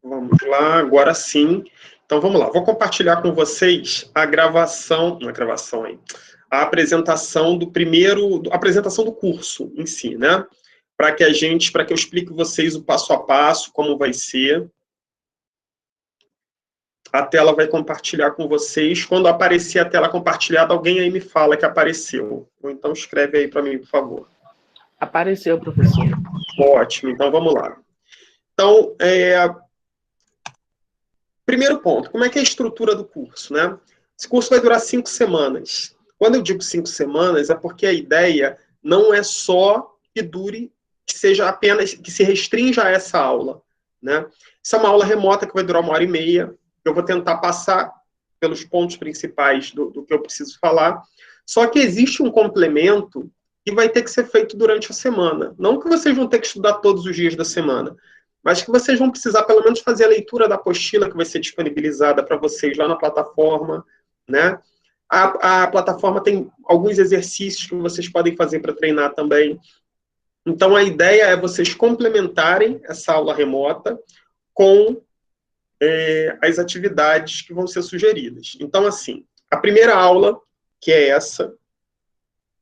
Vamos lá, agora sim. Então, vamos lá. Vou compartilhar com vocês a gravação, a apresentação a apresentação do curso em si, né? Para que eu explique vocês o passo a passo, como vai ser. A tela vai compartilhar com vocês. Quando aparecer a tela compartilhada, alguém aí me fala que apareceu. Ou então escreve aí para mim, por favor. Apareceu, professor. Ótimo, então vamos lá. Então, primeiro ponto, como é que é a estrutura do curso, né? Esse curso vai durar 5 semanas. Quando eu digo 5 semanas, é porque a ideia não é só que dure, que seja apenas, que se restrinja a essa aula, né? Essa é uma aula remota que vai durar 1h30. Eu vou tentar passar pelos pontos principais do que eu preciso falar. Só que existe um complemento que vai ter que ser feito durante a semana. Não que vocês vão ter que estudar todos os dias da semana, mas que vocês vão precisar pelo menos fazer a leitura da apostila que vai ser disponibilizada para vocês lá na plataforma, né? A plataforma tem alguns exercícios que vocês podem fazer para treinar também. Então, a ideia é vocês complementarem essa aula remota com as atividades que vão ser sugeridas. Então, assim, a primeira aula, que é essa,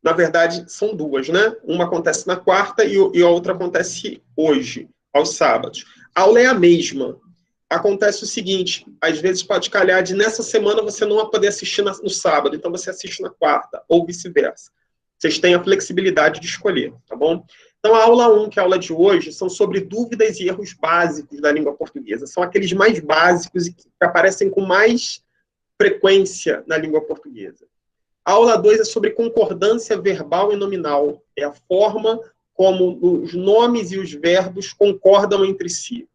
na verdade, são duas, né? Uma acontece na quarta e a outra acontece hoje, aos sábados. A aula é a mesma. Acontece o seguinte, às vezes pode calhar de nessa semana você não vai poder assistir no sábado, então você assiste na quarta, ou vice-versa. Vocês têm a flexibilidade de escolher, tá bom? Então, a aula 1, que é a aula de hoje, são sobre dúvidas e erros básicos da língua portuguesa. São aqueles mais básicos e que aparecem com mais frequência na língua portuguesa. A aula 2 é sobre concordância verbal e nominal. É a forma como os nomes e os verbos concordam entre si.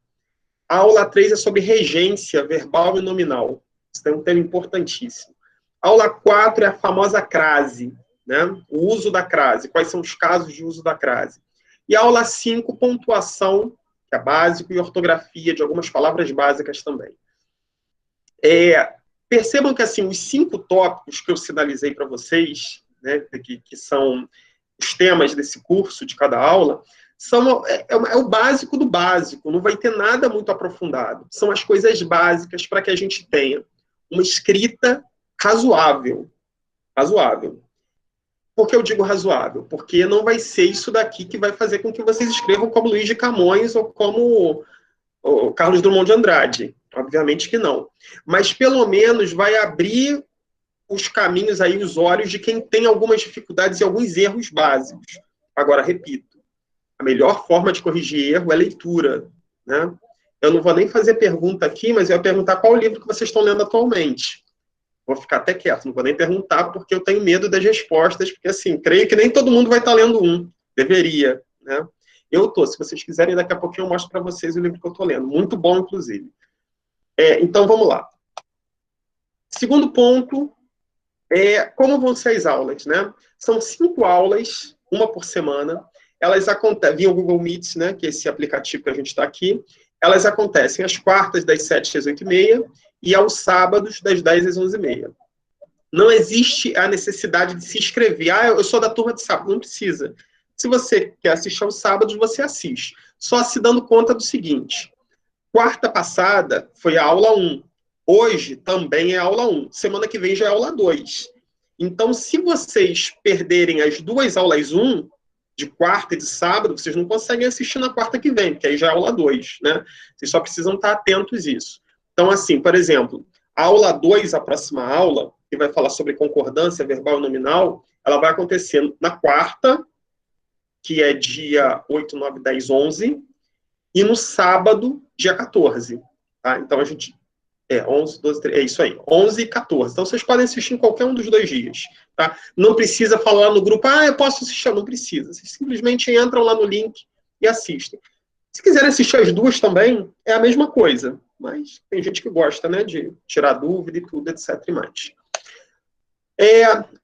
A aula 3 é sobre regência verbal e nominal. Isso é um tema importantíssimo. A aula 4 é a famosa crase, né? O uso da crase. Quais são os casos de uso da crase? E a aula 5, pontuação, que é básico, e ortografia de algumas palavras básicas também. Percebam que, assim, os 5 tópicos que eu sinalizei para vocês, né, que são os temas desse curso, de cada aula, é o básico do básico, não vai ter nada muito aprofundado. São as coisas básicas para que a gente tenha uma escrita razoável. Razoável. Por que eu digo razoável? Porque não vai ser isso daqui que vai fazer com que vocês escrevam como Luiz de Camões ou como o Carlos Drummond de Andrade. Obviamente que não. Mas, pelo menos, vai abrir os caminhos aí, os olhos de quem tem algumas dificuldades e alguns erros básicos. Agora, repito, a melhor forma de corrigir erro é leitura, né? Eu não vou nem fazer pergunta aqui, mas eu vou perguntar qual o livro que vocês estão lendo atualmente. Vou ficar até quieto, não vou nem perguntar, porque eu tenho medo das respostas, porque, assim, creio que nem todo mundo vai estar lendo um. Deveria, né? Eu estou. Se vocês quiserem, daqui a pouquinho eu mostro para vocês o livro que eu estou lendo. Muito bom, inclusive. Então, vamos lá. Segundo ponto como vão ser as aulas, né? São 5 aulas, uma por semana. Elas acontecem via o Google Meet, né? Que é esse aplicativo que a gente está aqui. Elas acontecem às quartas, das 7 às 8h30, e aos sábados, das 10 às 11h30. Não existe a necessidade de se inscrever. Eu sou da turma de sábado. Não precisa. Se você quer assistir aos sábados, você assiste. Só se dando conta do seguinte. Quarta passada foi a aula 1. Hoje também é a aula 1. Semana que vem já é a aula 2. Então, se vocês perderem as 2 aulas 1, de quarta e de sábado, vocês não conseguem assistir na quarta que vem, porque aí já é a aula 2, né? Vocês só precisam estar atentos a isso. Então, assim, por exemplo, a aula 2, a próxima aula, que vai falar sobre concordância verbal e nominal, ela vai acontecer na quarta, que é dia 8, 9, 10, 11, e no sábado, dia 14. Tá? Então, a gente... 11, 12, 13, é isso aí, 11 e 14. Então, vocês podem assistir em qualquer um dos 2 dias. Tá? Não precisa falar lá no grupo, eu posso assistir. Não precisa. Vocês simplesmente entram lá no link e assistem. Se quiserem assistir as 2 também, é a mesma coisa. Mas tem gente que gosta, né, de tirar dúvida e tudo, etc. e mais.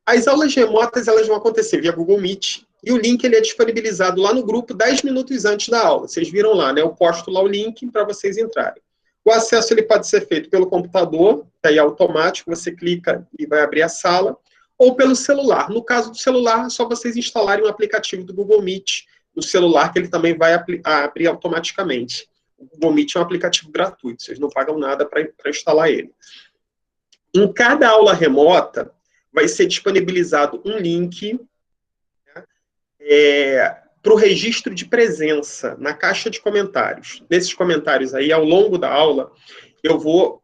As aulas remotas, elas vão acontecer via Google Meet. E o link ele é disponibilizado lá no grupo 10 minutos antes da aula. Vocês viram lá, né? Eu posto lá o link para vocês entrarem. O acesso ele pode ser feito pelo computador, que aí é automático, você clica e vai abrir a sala, ou pelo celular. No caso do celular, é só vocês instalarem o aplicativo do Google Meet no celular, que ele também vai abrir automaticamente. O Google Meet é um aplicativo gratuito, vocês não pagam nada para instalar ele. Em cada aula remota, vai ser disponibilizado um link, né, para o registro de presença na caixa de comentários. Nesses comentários aí, ao longo da aula, eu vou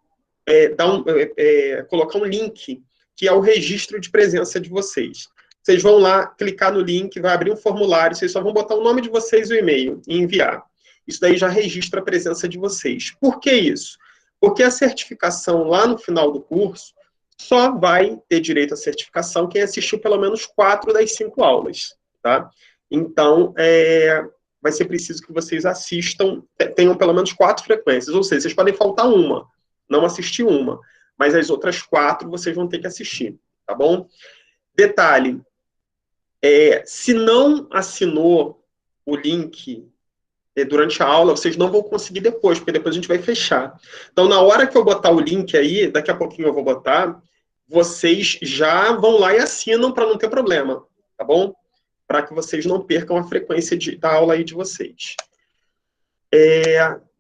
colocar um link, que é o registro de presença de vocês. Vocês vão lá, clicar no link, vai abrir um formulário, vocês só vão botar o nome de vocês e o e-mail e enviar. Isso daí já registra a presença de vocês. Por que isso? Porque a certificação lá no final do curso só vai ter direito à certificação quem assistiu pelo menos 4 das 5 aulas, tá? Então, vai ser preciso que vocês assistam, tenham pelo menos 4 frequências, ou seja, vocês podem faltar uma, não assistir uma, mas as outras 4 vocês vão ter que assistir, tá bom? Detalhe, se não assinou o link durante a aula, vocês não vão conseguir depois, porque depois a gente vai fechar. Então, na hora que eu botar o link aí, daqui a pouquinho eu vou botar, vocês já vão lá e assinam para não ter problema, tá bom? Para que vocês não percam a frequência da aula aí de vocês.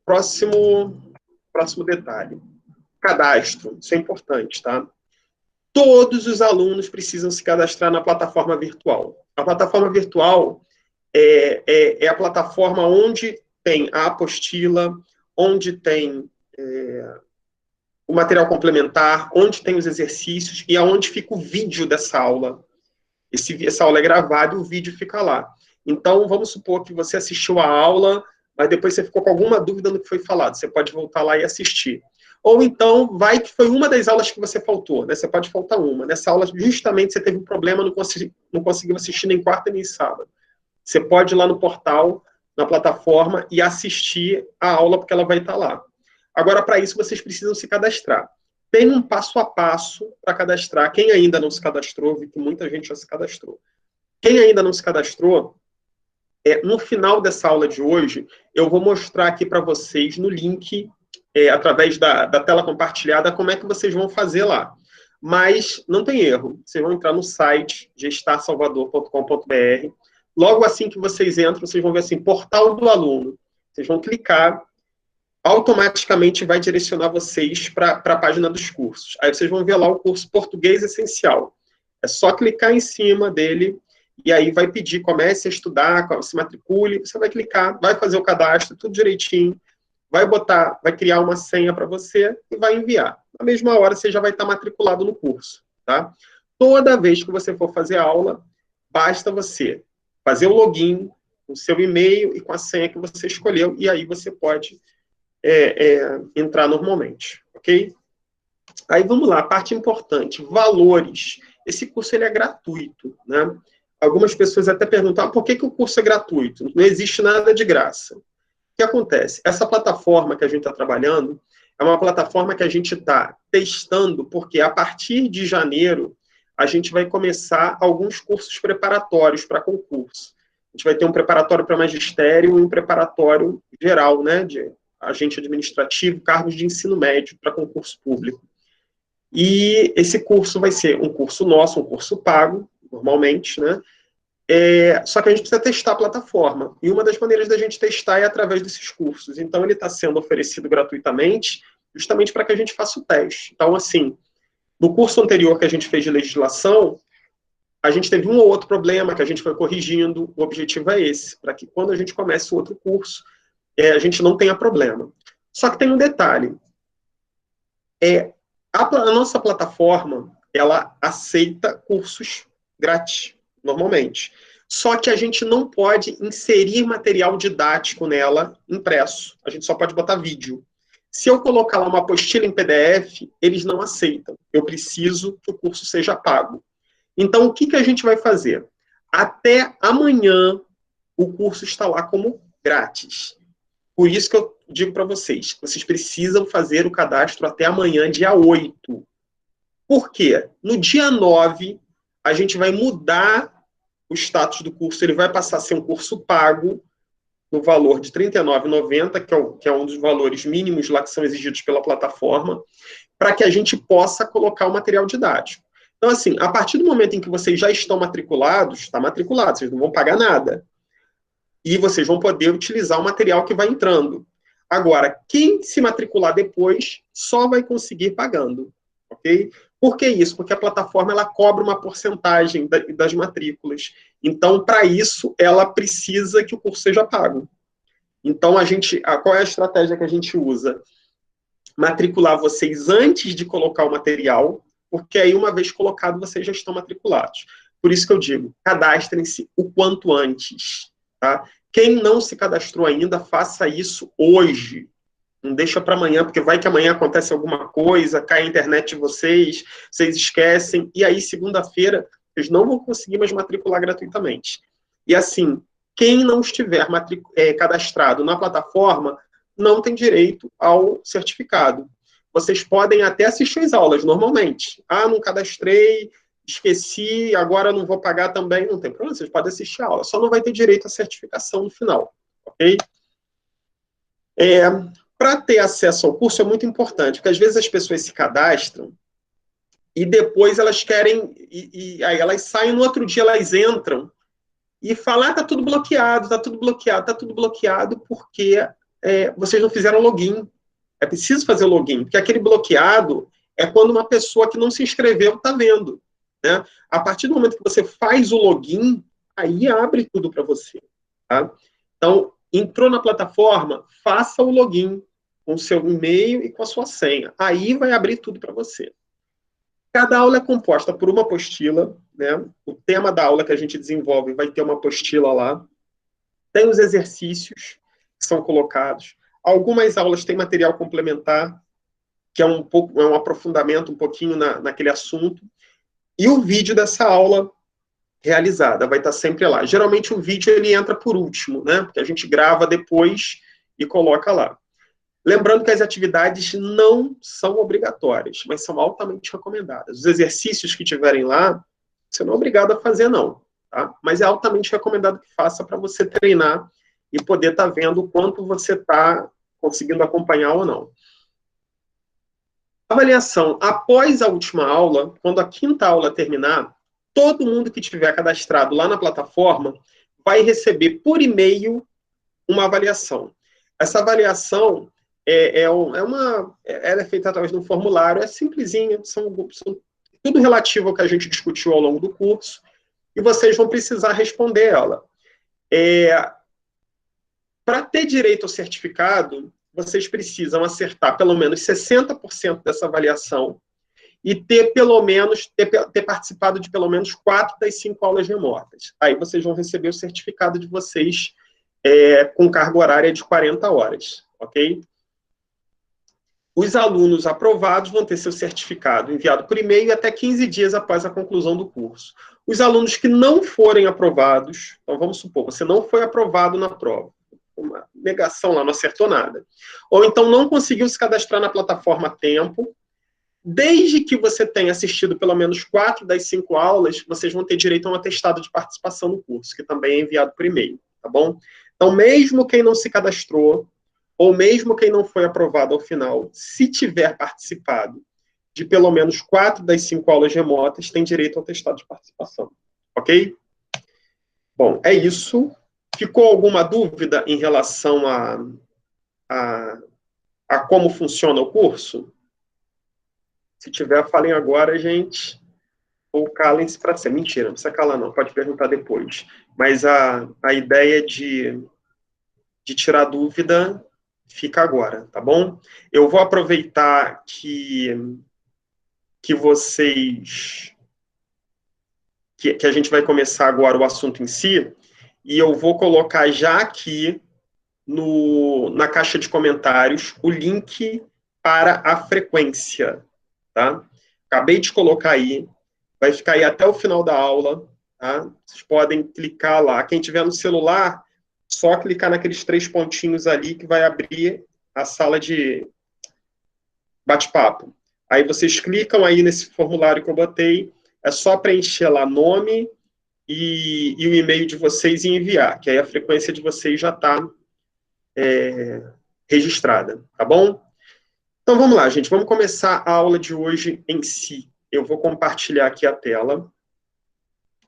Próximo detalhe. Cadastro. Isso é importante, tá? Todos os alunos precisam se cadastrar na plataforma virtual. A plataforma virtual é a plataforma onde tem a apostila, onde tem o material complementar, onde tem os exercícios e aonde fica o vídeo dessa aula. Essa aula é gravada e o vídeo fica lá. Então, vamos supor que você assistiu a aula, mas depois você ficou com alguma dúvida no que foi falado. Você pode voltar lá e assistir. Ou então, vai que foi uma das aulas que você faltou, né? Você pode faltar uma. Nessa aula, justamente, você teve um problema, não conseguiu assistir nem quarta nem sábado. Você pode ir lá no portal, na plataforma, e assistir a aula, porque ela vai estar lá. Agora, para isso, vocês precisam se cadastrar. Tem um passo a passo para cadastrar. Quem ainda não se cadastrou, vi que muita gente já se cadastrou. Quem ainda não se cadastrou, no final dessa aula de hoje, eu vou mostrar aqui para vocês no link, através da tela compartilhada, como é que vocês vão fazer lá. Mas não tem erro. Vocês vão entrar no site gestarsalvador.com.br. Logo assim que vocês entram, vocês vão ver assim, portal do aluno. Vocês vão clicar, automaticamente vai direcionar vocês para a página dos cursos. Aí vocês vão ver lá o curso Português Essencial. É só clicar em cima dele e aí vai pedir, comece a estudar, se matricule, você vai clicar, vai fazer o cadastro, tudo direitinho, vai criar uma senha para você e vai enviar. Na mesma hora você já vai estar matriculado no curso, tá? Toda vez que você for fazer aula, basta você fazer o login com o seu e-mail e com a senha que você escolheu, e aí você pode entrar normalmente, ok? Aí vamos lá, parte importante, valores. Esse curso ele é gratuito, né? Algumas pessoas até perguntam, por que o curso é gratuito? Não existe nada de graça. O que acontece? Essa plataforma que a gente está trabalhando é uma plataforma que a gente está testando, porque a partir de janeiro a gente vai começar alguns cursos preparatórios para concurso. A gente vai ter um preparatório para magistério e um preparatório geral, né, de agente administrativo, cargos de ensino médio para concurso público. E esse curso vai ser um curso nosso, um curso pago, normalmente, né? Só que a gente precisa testar a plataforma. E uma das maneiras da gente testar é através desses cursos. Então, ele está sendo oferecido gratuitamente, justamente para que a gente faça o teste. Então, assim, no curso anterior que a gente fez de legislação, a gente teve um ou outro problema que a gente foi corrigindo. O objetivo é esse, para que quando a gente comece o outro curso, a gente não tenha problema. Só que tem um detalhe. A nossa plataforma, ela aceita cursos grátis, normalmente. Só que a gente não pode inserir material didático nela impresso. A gente só pode botar vídeo. Se eu colocar lá uma apostila em PDF, eles não aceitam. Eu preciso que o curso seja pago. Então, o que a gente vai fazer? Até amanhã, o curso está lá como grátis. Por isso que eu digo para vocês, vocês precisam fazer o cadastro até amanhã, dia 8. Por quê? No dia 9, a gente vai mudar o status do curso, ele vai passar a ser um curso pago, no valor de R$ 39,90, que é um dos valores mínimos lá que são exigidos pela plataforma, para que a gente possa colocar o material didático. Então, assim, a partir do momento em que vocês já estão matriculados, está matriculado, vocês não vão pagar nada. E vocês vão poder utilizar o material que vai entrando. Agora, quem se matricular depois só vai conseguir pagando, ok? Por que isso? Porque a plataforma ela cobra uma porcentagem das matrículas. Então, para isso, ela precisa que o curso seja pago. Então, qual é a estratégia que a gente usa? Matricular vocês antes de colocar o material, porque aí, uma vez colocado, vocês já estão matriculados. Por isso que eu digo, cadastrem-se o quanto antes, tá? Quem não se cadastrou ainda, faça isso hoje. Não deixa para amanhã, porque vai que amanhã acontece alguma coisa, cai a internet de vocês, vocês esquecem, e aí, segunda-feira, vocês não vão conseguir mais matricular gratuitamente. E assim, quem não estiver cadastrado na plataforma não tem direito ao certificado. Vocês podem até assistir as aulas normalmente. Ah, não cadastrei, esqueci, agora não vou pagar também, não tem problema, vocês podem assistir a aula, só não vai ter direito à certificação no final, ok? Para ter acesso ao curso é muito importante, porque às vezes as pessoas se cadastram e depois elas querem, aí elas saem, no outro dia elas entram e falam, tá tudo bloqueado, tá tudo bloqueado, tá tudo bloqueado, porque vocês não fizeram login. É preciso fazer o login, porque aquele bloqueado é quando uma pessoa que não se inscreveu está vendo, né? A partir do momento que você faz o login, aí abre tudo para você, tá? Então, entrou na plataforma, faça o login com o seu e-mail e com a sua senha. Aí vai abrir tudo para você. Cada aula é composta por uma apostila, né? O tema da aula que a gente desenvolve vai ter uma apostila lá. Tem os exercícios que são colocados. Algumas aulas têm material complementar, que é um aprofundamento um pouquinho naquele assunto. E o vídeo dessa aula realizada vai estar sempre lá. Geralmente o vídeo ele entra por último, né? Porque a gente grava depois e coloca lá. Lembrando que as atividades não são obrigatórias, mas são altamente recomendadas. Os exercícios que tiverem lá, você não é obrigado a fazer, não. Tá? Mas é altamente recomendado que faça para você treinar e poder estar vendo o quanto você está conseguindo acompanhar ou não. Avaliação. Após a última aula, quando a quinta aula terminar, todo mundo que tiver cadastrado lá na plataforma vai receber por e-mail uma avaliação. Essa avaliação ela é feita através de um formulário, é simplesinha, são tudo relativo ao que a gente discutiu ao longo do curso, e vocês vão precisar responder ela. Para ter direito ao certificado, vocês precisam acertar pelo menos 60% dessa avaliação e ter participado de pelo menos 4 das 5 aulas remotas. Aí vocês vão receber o certificado de vocês com carga horária de 40 horas, ok? Os alunos aprovados vão ter seu certificado enviado por e-mail até 15 dias após a conclusão do curso. Os alunos que não forem aprovados, então vamos supor, você não foi aprovado na prova, uma negação lá, não acertou nada, ou então não conseguiu se cadastrar na plataforma a tempo, desde que você tenha assistido pelo menos 4 das 5 aulas, vocês vão ter direito a um atestado de participação no curso, que também é enviado por e-mail, tá bom? Então, mesmo quem não se cadastrou, ou mesmo quem não foi aprovado ao final, se tiver participado de pelo menos 4 das 5 aulas remotas, tem direito ao atestado de participação, ok? Bom, é isso. Ficou alguma dúvida em relação a como funciona o curso? Se tiver, falem agora, gente. Ou calem-se para ser. Mentira, não precisa calar, não. Pode perguntar depois. Mas a ideia de tirar dúvida fica agora, tá bom? Eu vou aproveitar que vocês... Que a gente vai começar agora o assunto em si, e eu vou colocar já aqui na caixa de comentários o link para a frequência, tá? Acabei de colocar aí, vai ficar aí até o final da aula, tá? Vocês podem clicar lá. Quem tiver no celular, só clicar naqueles 3 pontinhos ali que vai abrir a sala de bate-papo. Aí vocês clicam aí nesse formulário que eu botei, é só preencher lá nome e o e-mail de vocês e enviar, que aí a frequência de vocês já está registrada, tá bom? Então vamos lá, gente, vamos começar a aula de hoje em si. Eu vou compartilhar aqui a tela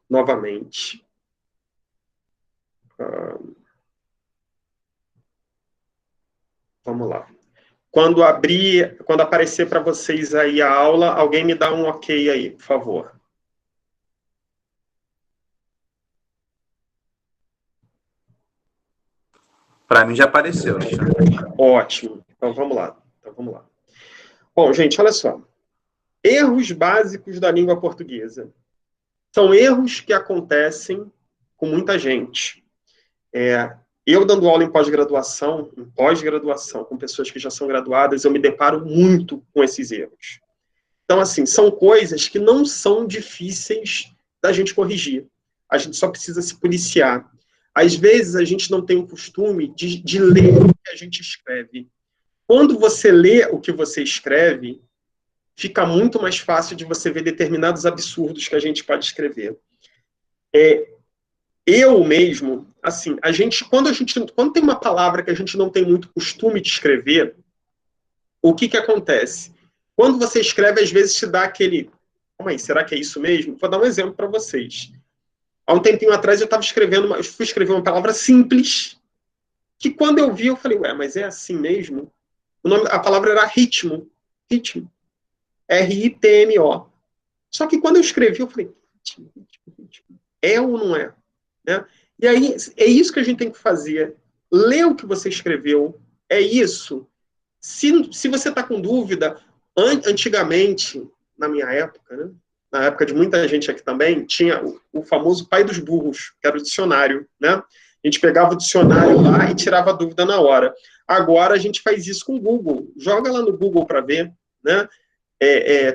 novamente. Vamos lá. Quando aparecer para vocês aí a aula, alguém me dá um ok aí, por favor. Para mim já apareceu, Alexandre. Ótimo. Então vamos lá. Bom, gente, olha só. Erros básicos da língua portuguesa. São erros que acontecem com muita gente. Eu dando aula em pós-graduação, com pessoas que já são graduadas, eu me deparo muito com esses erros. Então, assim, são coisas que não são difíceis da gente corrigir. A gente só precisa se policiar. Às vezes, a gente não tem o costume de ler o que a gente escreve. Quando você lê o que você escreve, fica muito mais fácil de você ver determinados absurdos que a gente pode escrever. Eu mesmo, assim, quando tem uma palavra que a gente não tem muito costume de escrever, o que acontece? Quando você escreve, às vezes te dá aquele... Calma aí, será que é isso mesmo? Vou dar um exemplo para vocês. Há um tempinho atrás eu fui escrever uma palavra simples, que quando eu vi, eu falei, ué, mas é assim mesmo? A palavra era ritmo. Ritmo. R-I-T-M-O. Só que quando eu escrevi, eu falei, ritmo. É ou não é? Né? E aí, é isso que a gente tem que fazer. Ler o que você escreveu. É isso. Se você está com dúvida, antigamente, na minha época, né? Na época de muita gente aqui também, tinha o famoso pai dos burros, que era o dicionário. Né? A gente pegava o dicionário lá e tirava a dúvida na hora. Agora a gente faz isso com o Google. Joga lá no Google para ver, né?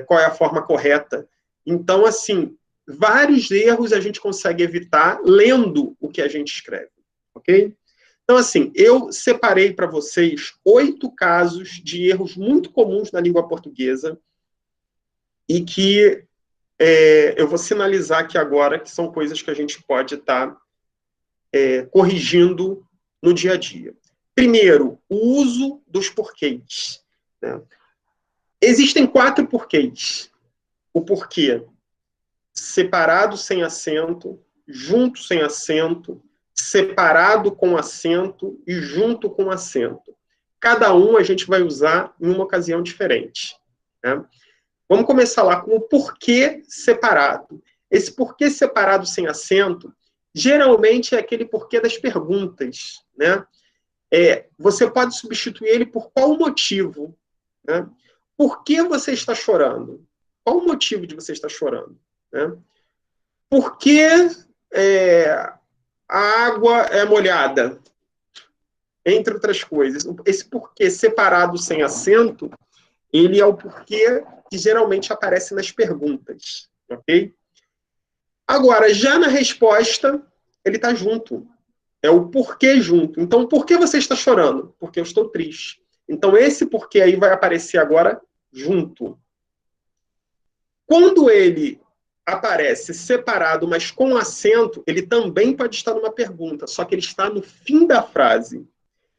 Qual é a forma correta. Então, assim, vários erros a gente consegue evitar lendo o que a gente escreve, ok? Então, assim, eu separei para vocês 8 casos de erros muito comuns na língua portuguesa e que eu vou sinalizar aqui agora que são coisas que a gente pode estar corrigindo no dia a dia. Primeiro, o uso dos porquês. Né? Existem 4 porquês. O porquê separado sem acento, junto sem acento, separado com acento e junto com acento. Cada um a gente vai usar em uma ocasião diferente. Né? Vamos começar lá com o porquê separado. Esse porquê separado sem acento, geralmente é aquele porquê das perguntas. Né? Você pode substituir ele por qual motivo? Né? Por que você está chorando? Qual o motivo de você estar chorando? Né? Por que a água é molhada? Entre outras coisas. Esse porquê separado sem acento, ele é o porquê que geralmente aparece nas perguntas. Ok? Agora, já na resposta, ele está junto. É o porquê junto. Então, por que você está chorando? Porque eu estou triste. Então, esse porquê aí vai aparecer agora junto. Quando ele aparece separado, mas com acento, ele também pode estar numa pergunta, só que ele está no fim da frase.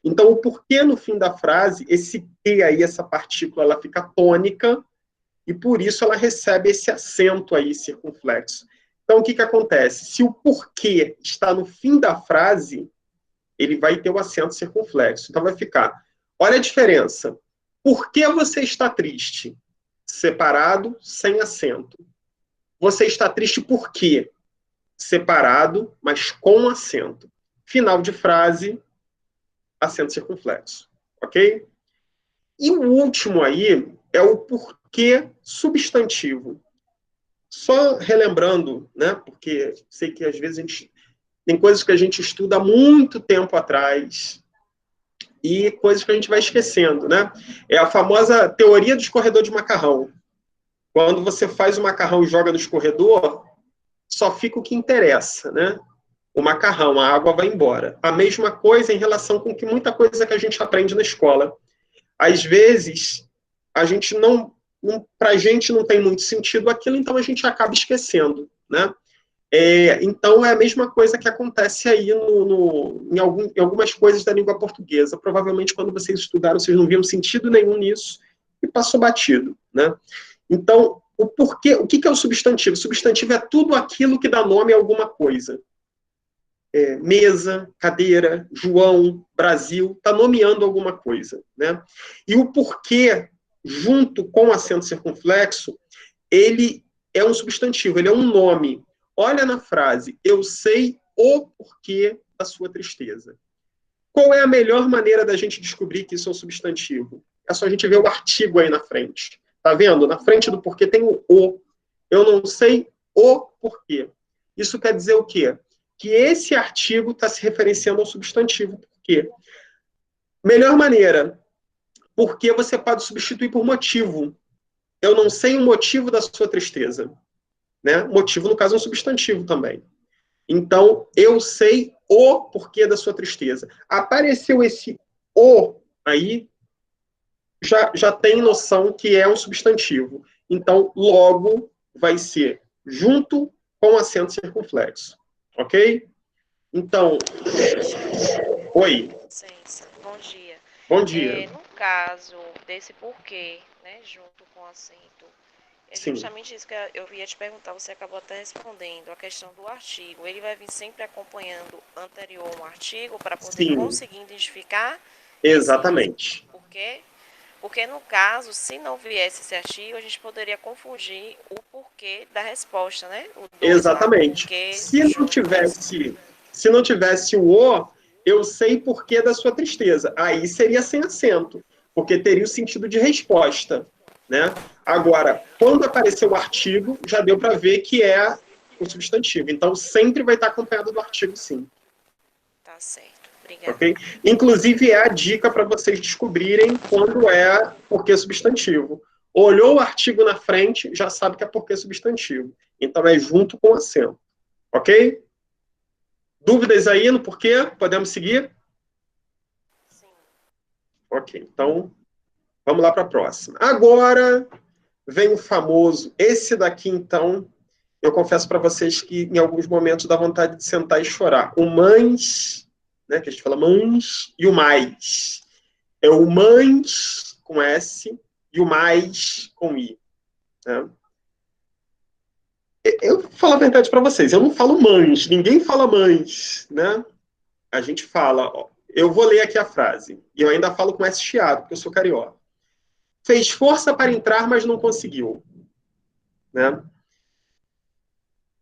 Então, o porquê no fim da frase, esse T aí, essa partícula, ela fica tônica, e por isso ela recebe esse acento aí, circunflexo. Então, o que acontece? Se o porquê está no fim da frase, ele vai ter o acento circunflexo. Então, vai ficar... Olha a diferença. Por que você está triste? Separado, sem acento. Você está triste por quê? Separado, mas com acento. Final de frase, acento circunflexo. Ok? E o último aí é o porquê substantivo. Só relembrando, né? Porque sei que às vezes tem coisas que a gente estuda há muito tempo atrás e coisas que a gente vai esquecendo, né? É a famosa teoria do escorredor de macarrão. Quando você faz o macarrão e joga no escorredor, só fica o que interessa, né? O macarrão, a água vai embora. A mesma coisa em relação com que muita coisa que a gente aprende na escola. Às vezes, a gente para a gente não tem muito sentido aquilo, então a gente acaba esquecendo, né? Então, é a mesma coisa que acontece aí em algumas coisas da língua portuguesa. Provavelmente, quando vocês estudaram, vocês não viam sentido nenhum nisso e passou batido, né? Então, o que é o substantivo? O substantivo é tudo aquilo que dá nome a alguma coisa. mesa, cadeira, João, Brasil, está nomeando alguma coisa, né? E o porquê, junto com o acento circunflexo, ele é um substantivo, ele é um nome. Olha na frase, eu sei o porquê da sua tristeza. Qual é a melhor maneira da gente descobrir que isso é um substantivo? É só a gente ver o artigo aí na frente. Tá vendo? Na frente do porquê tem o o. Eu não sei o porquê. Isso quer dizer o quê? Que esse artigo está se referenciando ao substantivo porquê. Melhor maneira, porque você pode substituir por motivo. Eu não sei o motivo da sua tristeza. Né? Motivo, no caso, é um substantivo também. Então, eu sei o porquê da sua tristeza. Apareceu esse o aí, já tem noção que é um substantivo. Então, logo, vai ser junto com acento circunflexo. Ok? Então, oi. Licença. Bom dia. Bom dia. No caso desse porquê, né, junto com acento, é Sim. justamente isso que eu ia te perguntar, você acabou até respondendo, a questão do artigo. Ele vai vir sempre acompanhando anterior um artigo para poder Sim. conseguir identificar Exatamente. esse porquê? Porque no caso, se não viesse esse artigo, a gente poderia confundir o porquê da resposta, né? O dois Exatamente. lá, Se não tivesse o o, eu sei porquê da sua tristeza. Aí seria sem acento, porque teria o sentido de resposta, né? Agora, quando aparecer o artigo, já deu para ver que é o substantivo. Então, sempre vai estar acompanhado do artigo, sim. Tá certo. Obrigada. Ok? Inclusive, é a dica para vocês descobrirem quando é porquê substantivo. Olhou o artigo na frente, já sabe que é porquê substantivo. Então, é junto com o acento. Ok? Dúvidas aí no porquê? Podemos seguir? Sim. Ok, então, vamos lá para a próxima. Agora, vem o famoso, esse daqui, então, eu confesso para vocês que em alguns momentos dá vontade de sentar e chorar. O mães, né, que a gente fala mães, e o mais. É o mães com S e o mais com I. Né? Eu vou falar a verdade para vocês, eu não falo mães, ninguém fala mães, né? A gente fala, ó, eu vou ler aqui a frase, e eu ainda falo com S chiado, porque eu sou carioca. Fez força para entrar, mas não conseguiu. Né?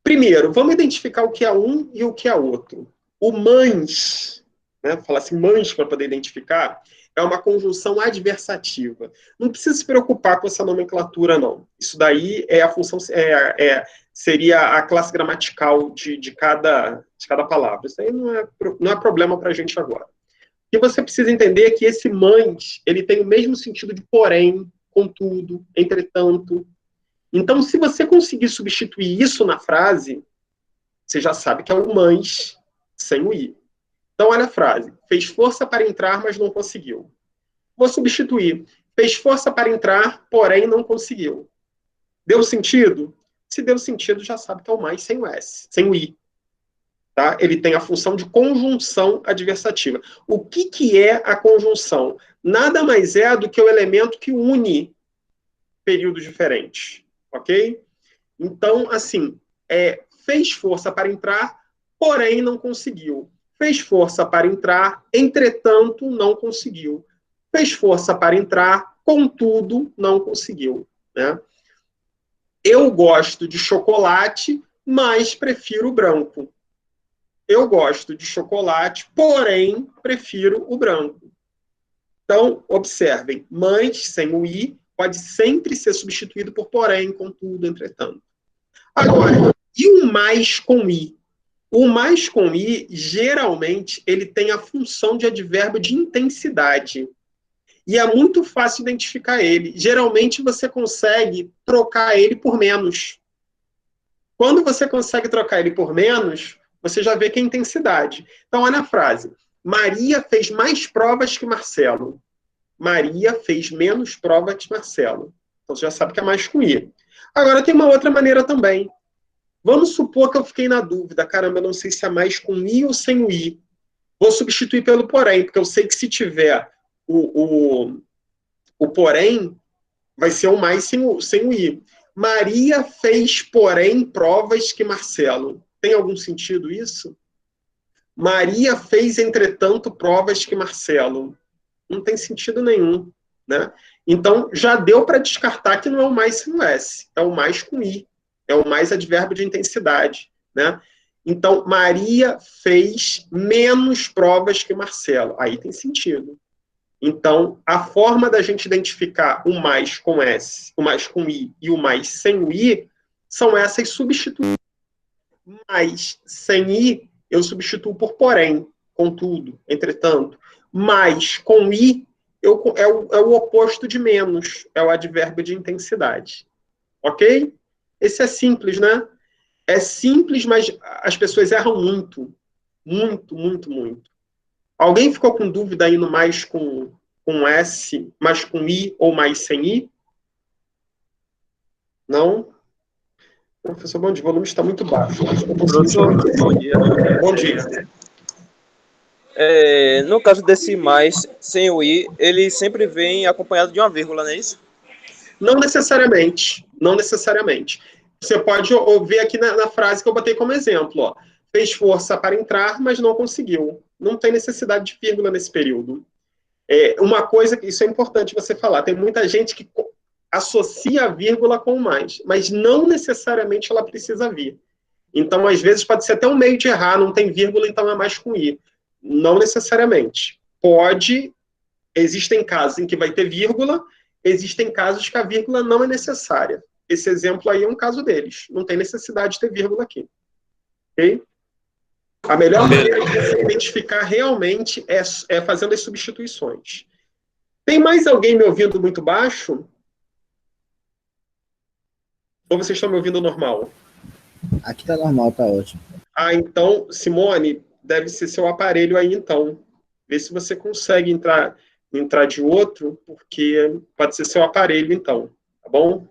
Primeiro, vamos identificar o que é um e o que é outro. O mães, né, falar assim, mães para poder identificar, é uma conjunção adversativa. Não precisa se preocupar com essa nomenclatura, não. Isso daí é a função, seria a classe gramatical de cada palavra. Isso aí não é problema para a gente agora. O que você precisa entender é que esse mães, ele tem o mesmo sentido de porém, contudo, entretanto. Então, se você conseguir substituir isso na frase, você já sabe que é o mães sem o i. Então, olha a frase. Fez força para entrar, mas não conseguiu. Vou substituir. Fez força para entrar, porém não conseguiu. Deu sentido? Se deu sentido, já sabe que é o mais sem o s, sem o i. Tá? Ele tem a função de conjunção adversativa. O que é a conjunção? Nada mais é do que o elemento que une períodos diferentes. Ok? Então, assim, fez força para entrar, porém não conseguiu. Fez força para entrar, entretanto não conseguiu. Fez força para entrar, contudo não conseguiu. Né? Eu gosto de chocolate, mas prefiro o branco. Eu gosto de chocolate, porém prefiro o branco. Então, observem, mas sem o i pode sempre ser substituído por porém, contudo, entretanto. Agora, e o mais com i? O mais com i, geralmente, ele tem a função de advérbio de intensidade. E é muito fácil identificar ele. Geralmente, você consegue trocar ele por menos. Quando você consegue trocar ele por menos, você já vê que é intensidade. Então, olha a frase. Maria fez mais provas que Marcelo. Maria fez menos provas que Marcelo. Então, você já sabe que é mais com i. Agora, tem uma outra maneira também. Vamos supor que eu fiquei na dúvida. Caramba, eu não sei se é mais com i ou sem o i. Vou substituir pelo porém, porque eu sei que se tiver o porém, vai ser o mais sem o i. Maria fez, porém, provas que Marcelo. Tem algum sentido isso? Maria fez, entretanto, provas que Marcelo. Não tem sentido nenhum, né? Então, já deu para descartar que não é o mais sem o S, é o mais com I, é o mais advérbio de intensidade, né? Então, Maria fez menos provas que Marcelo. Aí tem sentido. Então, a forma da gente identificar o mais com S, o mais com I e o mais sem o I, são essas substituições. Mais sem I, eu substituo por porém, contudo, entretanto. Mais com I, é o oposto de menos, é o advérbio de intensidade. Ok? Esse é simples, né? É simples, mas as pessoas erram muito. Muito, muito, muito. Alguém ficou com dúvida aí no mais com S, mais com I ou mais sem I? Não? Professor, bom dia, o volume está muito baixo. Professor, bom dia. Bom dia. No caso desse mais sem o i, ele sempre vem acompanhado de uma vírgula, não é isso? Não necessariamente. Não necessariamente. Você pode ver aqui na frase que eu botei como exemplo. Ó. Fez força para entrar, mas não conseguiu. Não tem necessidade de vírgula nesse período. Uma coisa, isso é importante você falar, tem muita gente que associa a vírgula com o mais, mas não necessariamente ela precisa vir. Então, às vezes, pode ser até um meio de errar, não tem vírgula, então é mais com i. Não necessariamente. Existem casos em que vai ter vírgula, existem casos que a vírgula não é necessária. Esse exemplo aí é um caso deles. Não tem necessidade de ter vírgula aqui. Ok? A melhor maneira de você identificar realmente é fazendo as substituições. Tem mais alguém me ouvindo muito baixo? Ou vocês estão me ouvindo normal? Aqui tá normal, tá ótimo. Então, Simone, deve ser seu aparelho aí, então. Vê se você consegue entrar de outro, porque pode ser seu aparelho, então. Tá bom?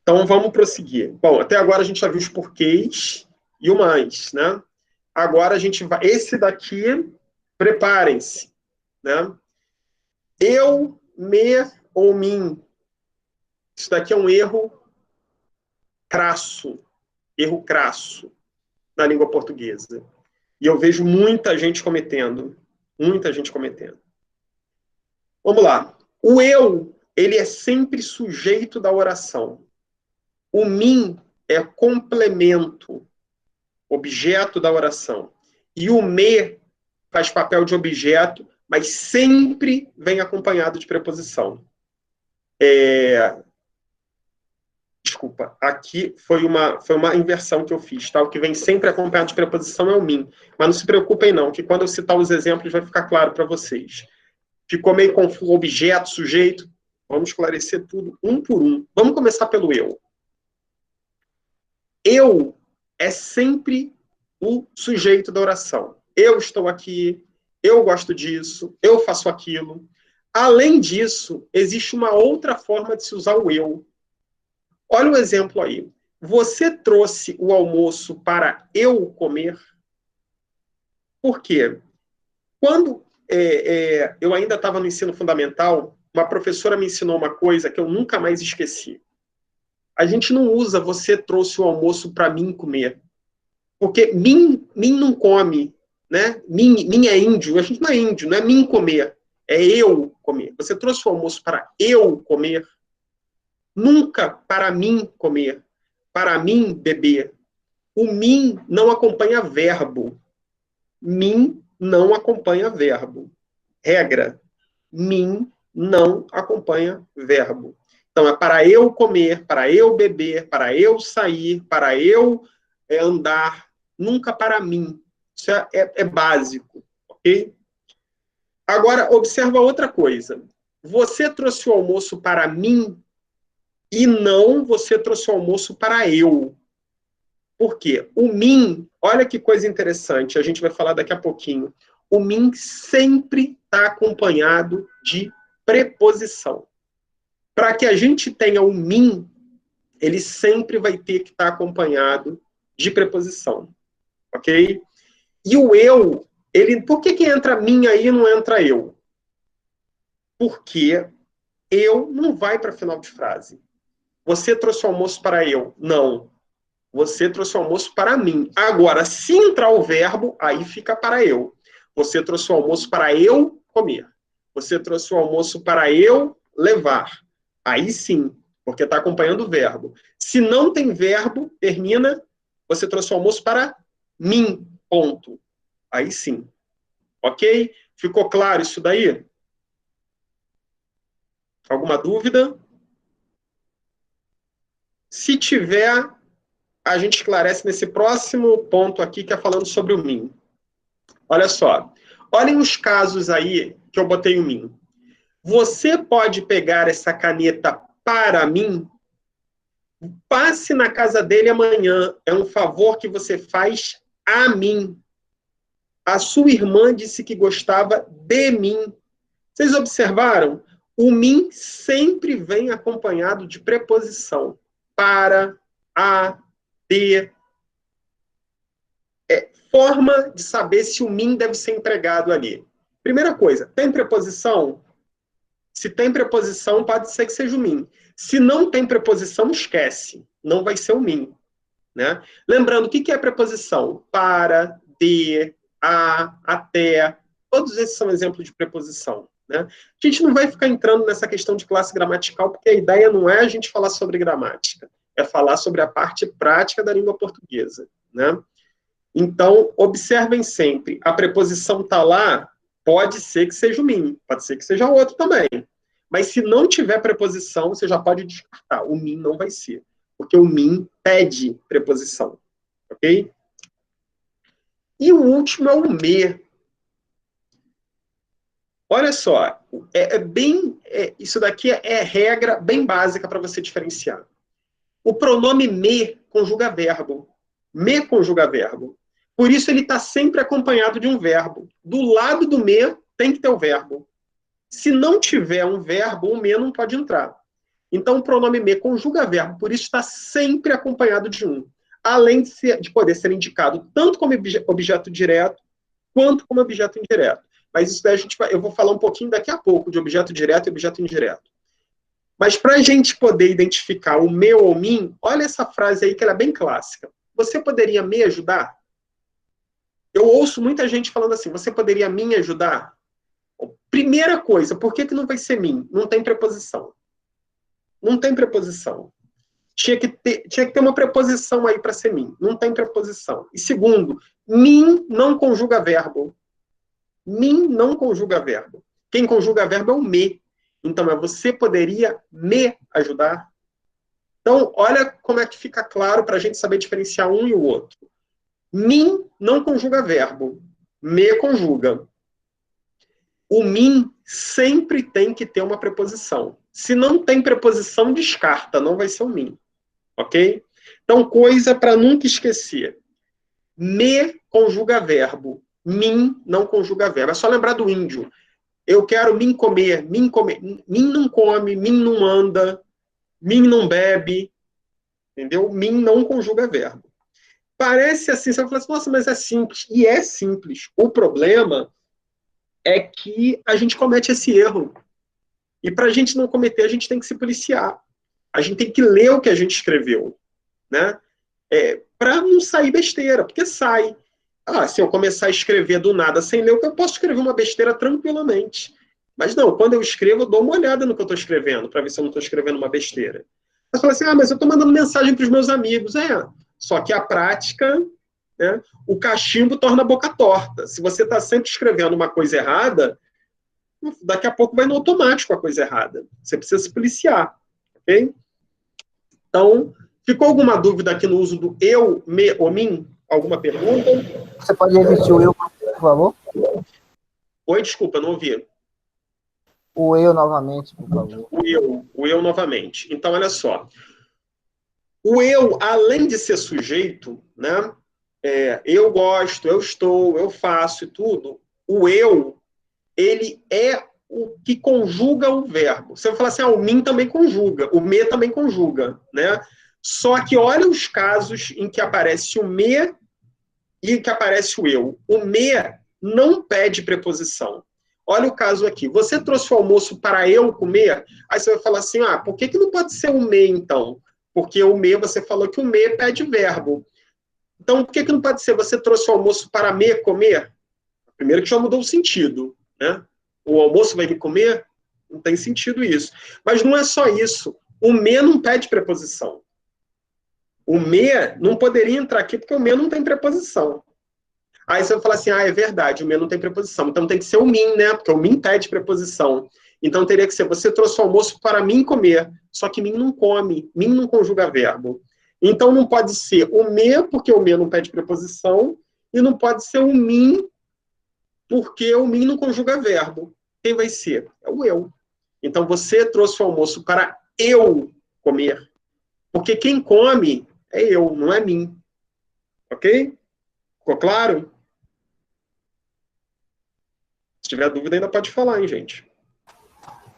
Então, vamos prosseguir. Bom, até agora a gente já viu os porquês e o mais, né? Agora a gente vai... Esse daqui, preparem-se, né? Eu, me ou mim. Isso daqui é um erro crasso na língua portuguesa. E eu vejo muita gente cometendo. Muita gente cometendo. Vamos lá. O eu, ele é sempre sujeito da oração. O mim é complemento, objeto da oração. E o me faz papel de objeto, mas sempre vem acompanhado de preposição. Desculpa, aqui foi uma inversão que eu fiz, tá? O que vem sempre acompanhado de preposição é o mim. Mas não se preocupem não, que quando eu citar os exemplos vai ficar claro para vocês. Ficou meio confuso, objeto, sujeito. Vamos esclarecer tudo um por um. Vamos começar pelo eu. Eu é sempre o sujeito da oração. Eu estou aqui, eu gosto disso, eu faço aquilo. Além disso, existe uma outra forma de se usar o eu. Olha o exemplo aí. Você trouxe o almoço para eu comer? Por quê? Quando eu ainda estava no ensino fundamental, uma professora me ensinou uma coisa que eu nunca mais esqueci. A gente não usa você trouxe o almoço para mim comer. Porque mim não come, né? Mim é índio, a gente não é índio, não é mim comer, é eu comer. Você trouxe o almoço para eu comer? Nunca para mim comer, para mim beber. O mim não acompanha verbo. Mim não acompanha verbo. Regra. Mim não acompanha verbo. Então, é para eu comer, para eu beber, para eu sair, para eu andar. Nunca para mim. Isso é básico. Ok? Agora, observa outra coisa. Você trouxe o almoço para mim e não você trouxe o almoço para eu. Por quê? O mim, olha que coisa interessante, a gente vai falar daqui a pouquinho. O mim sempre está acompanhado de preposição. Para que a gente tenha o mim, ele sempre vai ter que estar acompanhado de preposição. Ok? E o eu, por que entra mim aí e não entra eu? Porque eu não vai para final de frase. Você trouxe o almoço para eu? Não. Você trouxe o almoço para mim. Agora, se entrar o verbo, aí fica para eu. Você trouxe o almoço para eu comer. Você trouxe o almoço para eu levar. Aí sim, porque está acompanhando o verbo. Se não tem verbo, termina, você trouxe o almoço para mim, ponto. Aí sim. Ok? Ficou claro isso daí? Alguma dúvida? Se tiver, a gente esclarece nesse próximo ponto aqui, que é falando sobre o mim. Olha só. Olhem os casos aí que eu botei o mim. Você pode pegar essa caneta para mim? Passe na casa dele amanhã. É um favor que você faz a mim. A sua irmã disse que gostava de mim. Vocês observaram? O mim sempre vem acompanhado de preposição. Para, a, de. É forma de saber se o mim deve ser empregado ali. Primeira coisa, tem preposição? Se tem preposição, pode ser que seja o mim. Se não tem preposição, esquece. Não vai ser o mim. Né? Lembrando, o que é preposição? Para, de, a, até. Todos esses são exemplos de preposição. Né? A gente não vai ficar entrando nessa questão de classe gramatical, porque a ideia não é a gente falar sobre gramática. É falar sobre a parte prática da língua portuguesa. Né? Então, observem sempre. A preposição está lá, pode ser que seja o mim, pode ser que seja outro também. Mas se não tiver preposição, você já pode descartar. O mim não vai ser. Porque o mim pede preposição. Ok? E o último é o me. Olha só. Isso daqui é regra bem básica para você diferenciar. O pronome me conjuga verbo. Me conjuga verbo. Por isso ele está sempre acompanhado de um verbo. Do lado do me tem que ter o verbo. Se não tiver um verbo, o me não pode entrar. Então, o pronome me conjuga verbo, por isso está sempre acompanhado de um. Além de poder ser indicado tanto como objeto direto, quanto como objeto indireto. Mas isso daí eu vou falar um pouquinho daqui a pouco, de objeto direto e objeto indireto. Mas para a gente poder identificar o me ou o mim, olha essa frase aí que ela é bem clássica. Você poderia me ajudar? Eu ouço muita gente falando assim, você poderia me ajudar? Primeira coisa, por que não vai ser mim? Não tem preposição. Não tem preposição. Tinha que ter uma preposição aí para ser mim. Não tem preposição. E segundo, mim não conjuga verbo. Mim não conjuga verbo. Quem conjuga verbo é o me. Então, você poderia me ajudar? Então, olha como é que fica claro para a gente saber diferenciar um e o outro. Mim não conjuga verbo. Me conjuga. O mim sempre tem que ter uma preposição. Se não tem preposição, descarta, não vai ser o mim. Ok? Então, coisa para nunca esquecer. Me conjuga verbo. Mim não conjuga verbo. É só lembrar do índio. Eu quero mim comer. Mim não come, mim não anda, mim não bebe. Entendeu? Mim não conjuga verbo. Parece assim, você vai falar assim, nossa, mas é simples. E é simples. O problema é que a gente comete esse erro. E para a gente não cometer, a gente tem que se policiar. A gente tem que ler o que a gente escreveu. Né? Para não sair besteira, porque sai. Se eu começar a escrever do nada sem ler, eu posso escrever uma besteira tranquilamente. Mas não, quando eu escrevo, eu dou uma olhada no que eu estou escrevendo, para ver se eu não estou escrevendo uma besteira. Você fala assim, mas eu estou mandando mensagem para os meus amigos. Só que a prática, né, o cachimbo torna a boca torta. Se você está sempre escrevendo uma coisa errada, daqui a pouco vai no automático a coisa errada. Você precisa se policiar. Ok? Então, ficou alguma dúvida aqui no uso do eu, me ou mim? Alguma pergunta? Você pode repetir o eu, por favor? Oi, desculpa, não ouvi. O eu novamente, por favor. O eu novamente. Então, olha só. O eu, além de ser sujeito, né? Eu gosto, eu estou, eu faço e tudo. O eu, ele é o que conjuga o verbo. Você vai falar assim, o mim também conjuga, o me também conjuga, né? Só que olha os casos em que aparece o me e que aparece o eu. O me não pede preposição. Olha o caso aqui. Você trouxe o almoço para eu comer? Aí você vai falar assim, por que não pode ser o me, então? porque o me, você falou que o me pede verbo. Então, por que não pode ser você trouxe o almoço para me comer? Primeiro que já mudou o sentido, né? O almoço vai me comer? Não tem sentido isso. Mas não é só isso. O me não pede preposição. O me não poderia entrar aqui porque o me não tem preposição. Aí você vai falar assim, é verdade, o me não tem preposição. Então tem que ser o mim, né? Porque o mim pede preposição. Então teria que ser, você trouxe o almoço para mim comer. Só que mim não come, mim não conjuga verbo. Então não pode ser o me, porque o me não pede preposição, e não pode ser o mim, porque o mim não conjuga verbo. Quem vai ser? É o eu. Então você trouxe o almoço para eu comer. Porque quem come é eu, não é mim. Ok? Ficou claro? Se tiver dúvida, ainda pode falar, hein, gente?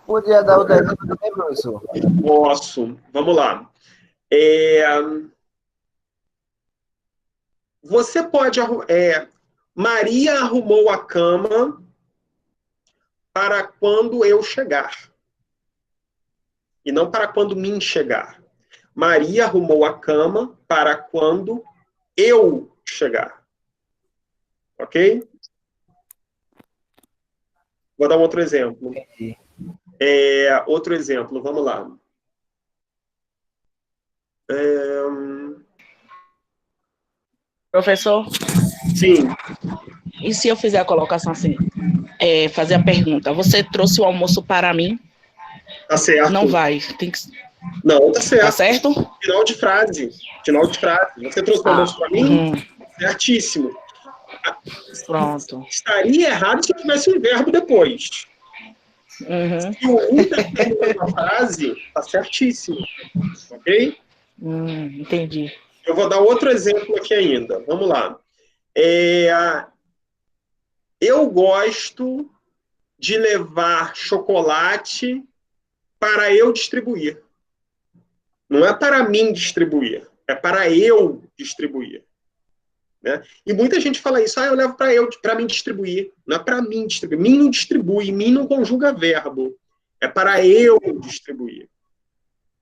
Podia dar outro exemplo também, professor? Posso. Vamos lá. Você pode... Maria arrumou a cama para quando eu chegar. E não para quando mim chegar. Maria arrumou a cama para quando eu chegar. Ok? Vou dar um outro exemplo. Outro exemplo, vamos lá. Professor, Sim, e se eu fizer a colocação assim, fazer a pergunta, você trouxe o almoço para mim? tá certo. Não vai, tem que... Não, tá certo. Tá certo? Final de frase. Final de frase. Você trouxe o almoço para mim? Certíssimo. Pronto. Estaria errado se eu tivesse um verbo depois. Se o um termina a frase, tá certíssimo. Ok? Entendi. Eu vou dar outro exemplo aqui ainda. Vamos lá. Eu gosto de levar chocolate para eu distribuir. Não é para mim distribuir, é para eu distribuir. Né? E muita gente fala isso, eu levo para mim distribuir. Não é para mim distribuir. Mim não distribui, mim não conjuga verbo. É para eu distribuir.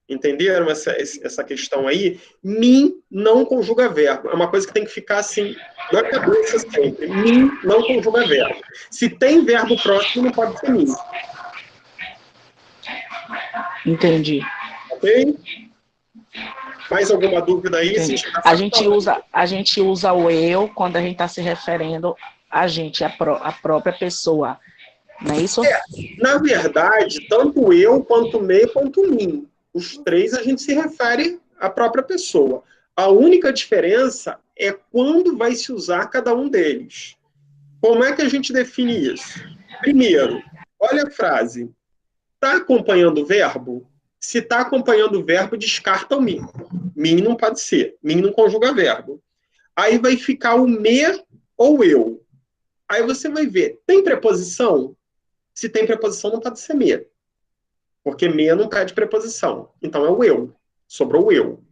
Entenderam essa questão aí? Mim não conjuga verbo. É uma coisa que tem que ficar assim, na cabeça sempre. Mim não conjuga verbo. Se tem verbo próximo, não pode ser mim. Entendi. Ok? Mais alguma dúvida aí? A gente usa o eu quando a gente está se referindo a gente, a própria pessoa. Não é isso? Na verdade, tanto eu, quanto me, quanto mim. Os três a gente se refere à própria pessoa. A única diferença é quando vai se usar cada um deles. Como é que a gente define isso? Primeiro, olha a frase. Está acompanhando o verbo? Se está acompanhando o verbo, descarta o mim. Mim não pode ser. Mim não conjuga verbo. Aí vai ficar o me ou eu. Aí você vai ver, tem preposição? Se tem preposição, não pode ser me. Porque me não pede preposição. Então é o eu. Sobrou o eu.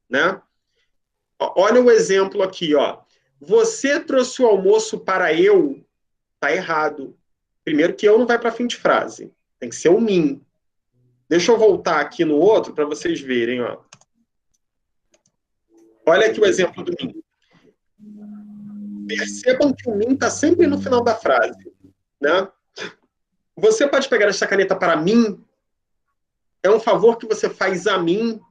Né? Olha o exemplo aqui. Ó. Você trouxe o almoço para eu? Está errado. Primeiro que eu não vai para fim de frase. Tem que ser o mim. Deixa eu voltar aqui no outro para vocês verem. Ó. Olha aqui o exemplo do mim. Percebam que o mim está sempre no final da frase. Né? Você pode pegar essa caneta para mim? É um favor que você faz a mim?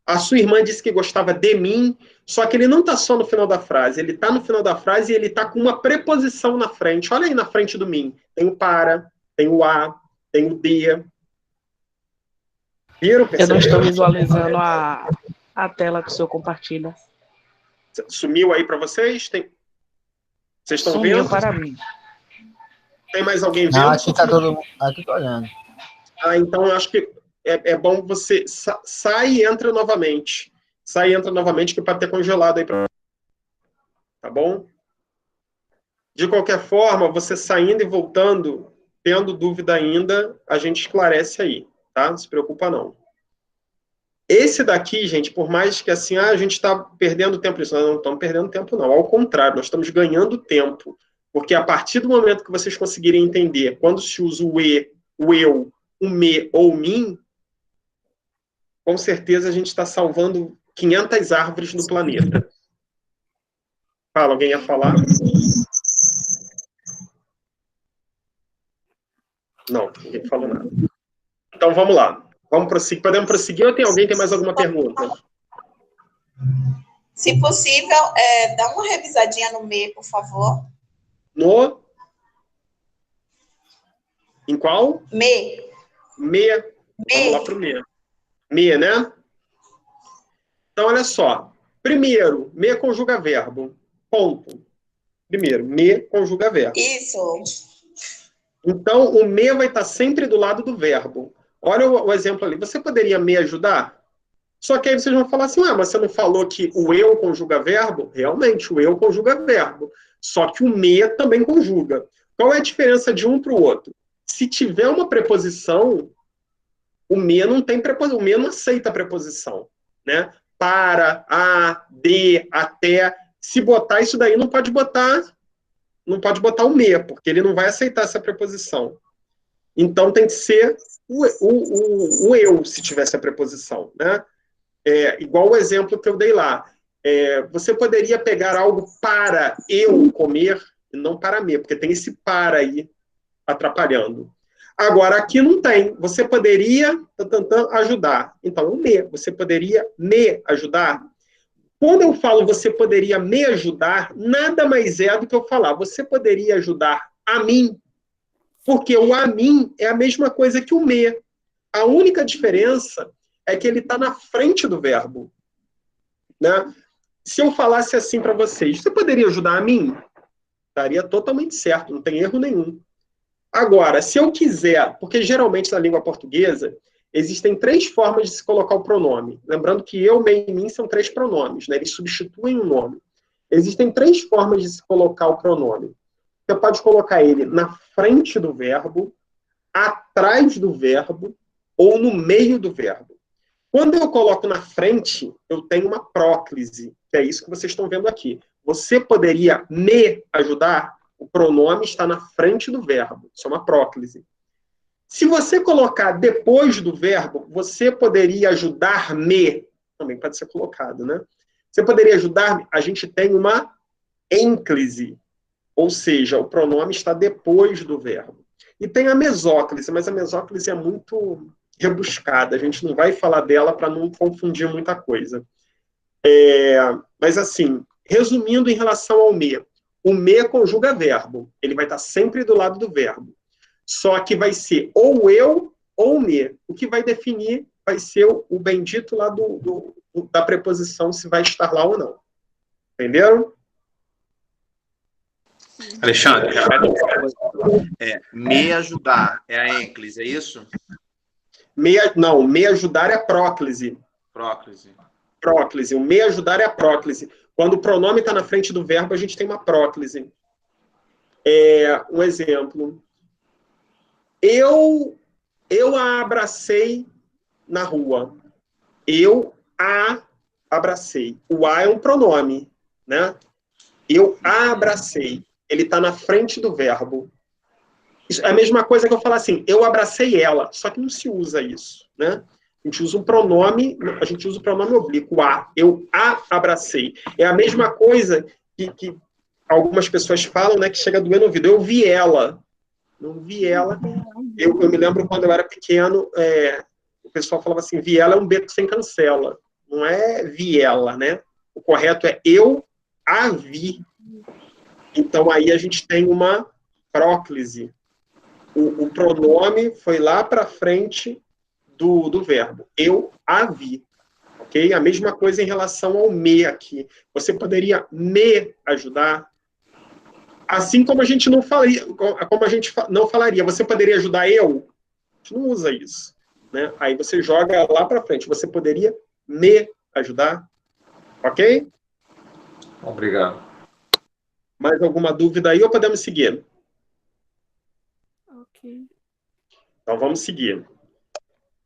A sua irmã disse que gostava de mim, só que ele não está só no final da frase. Ele está no final da frase e ele está com uma preposição na frente. Olha aí na frente do mim. Tem o para, tem o a, tem o de. Viram? Eu não estou visualizando a tela que o senhor compartilha. Sumiu aí para vocês? Vocês estão Sumiu vendo? para mim. Tem mais alguém vendo? Não, aqui tá todo mundo. Aqui tô olhando. Então eu acho que é bom você sai e entra novamente. Sai e entra novamente, que é para ter congelado aí. Tá bom? De qualquer forma, você saindo e voltando, tendo dúvida ainda, a gente esclarece aí. Tá? Não se preocupa, não. Esse daqui, gente, por mais que assim, a gente está perdendo tempo nisso, nós não estamos perdendo tempo, não. Ao contrário, nós estamos ganhando tempo. Porque a partir do momento que vocês conseguirem entender quando se usa o e, o eu, o me ou o mim, com certeza a gente está salvando 500 árvores no planeta. Fala, alguém ia falar? Não, ninguém falou nada. Então, vamos lá. Vamos prosseguir. Podemos prosseguir ou alguém tem mais alguma pergunta? Se possível, dá uma revisadinha no MEI, por favor. Em qual? MEI. Meia. Vamos lá para o meia. Meia, né? Então, olha só. Primeiro, meia conjuga verbo. Ponto. Primeiro, me conjuga verbo. Isso. Então, o me vai estar sempre do lado do verbo. Olha o exemplo ali. Você poderia me ajudar? Só que aí vocês vão falar assim, mas você não falou que o eu conjuga verbo? Realmente, o eu conjuga verbo. Só que o me também conjuga. Qual é a diferença de um para o outro? Se tiver uma preposição, o me não tem preposição. O me não aceita preposição. Né? Para, a, de, até. Se botar isso daí, não pode botar o me, porque ele não vai aceitar essa preposição. Então, tem que ser o eu, se tivesse a preposição. Né? Igual o exemplo que eu dei lá. Você poderia pegar algo para eu comer e não para me, porque tem esse para aí atrapalhando. Agora, aqui não tem. Você poderia ajudar. Então, o me. Você poderia me ajudar? Quando eu falo você poderia me ajudar, nada mais é do que eu falar você poderia ajudar a mim, porque o a mim é a mesma coisa que o me. A única diferença é que ele está na frente do verbo. Né? Se eu falasse assim para vocês, você poderia ajudar a mim? Estaria totalmente certo, não tem erro nenhum. Agora, se eu quiser, porque geralmente na língua portuguesa, existem 3 formas de se colocar o pronome. Lembrando que eu, me e mim são 3 pronomes, né? Eles substituem um nome. Existem 3 formas de se colocar o pronome. Você pode colocar ele na frente do verbo, atrás do verbo ou no meio do verbo. Quando eu coloco na frente, eu tenho uma próclise, que é isso que vocês estão vendo aqui. Você poderia me ajudar? O pronome está na frente do verbo. Isso é uma próclise. Se você colocar depois do verbo, você poderia ajudar-me. Também pode ser colocado, né? Você poderia ajudar-me. A gente tem uma ênclise. Ou seja, o pronome está depois do verbo. E tem a mesóclise, mas a mesóclise é muito rebuscada. A gente não vai falar dela para não confundir muita coisa. Mas assim, resumindo em relação ao me. O me conjuga verbo. Ele vai estar sempre do lado do verbo. Só que vai ser ou eu ou me. O que vai definir vai ser o bendito lá da preposição, se vai estar lá ou não. Entenderam? Alexandre, me ajudar é a ênclise, é isso? Não, me ajudar é a próclise. Próclise. O me ajudar é a próclise. Quando o pronome está na frente do verbo, a gente tem uma próclise. Um exemplo. Eu a abracei na rua. Eu a abracei. O a é um pronome, né? Eu a abracei. Ele está na frente do verbo. Isso é a mesma coisa que eu falar assim, eu abracei ela. Só que não se usa isso, né? A gente usa o pronome oblíquo, a. Eu a abracei. É a mesma coisa que algumas pessoas falam, né? Que chega a doer no ouvido. Eu vi ela. Não vi ela. Eu me lembro quando eu era pequeno, o pessoal falava assim, vi ela é um beco sem cancela. Não é vi ela, né? O correto é eu a vi. Então, aí a gente tem uma próclise. O pronome foi lá para frente do verbo. Eu a vi. Ok? A mesma coisa em relação ao me aqui. Você poderia me ajudar? Assim como a gente não falaria, você poderia ajudar eu? A gente não usa isso. Né? Aí você joga lá para frente. Você poderia me ajudar? Ok? Obrigado. Mais alguma dúvida aí ou podemos seguir? Ok. Então vamos seguir.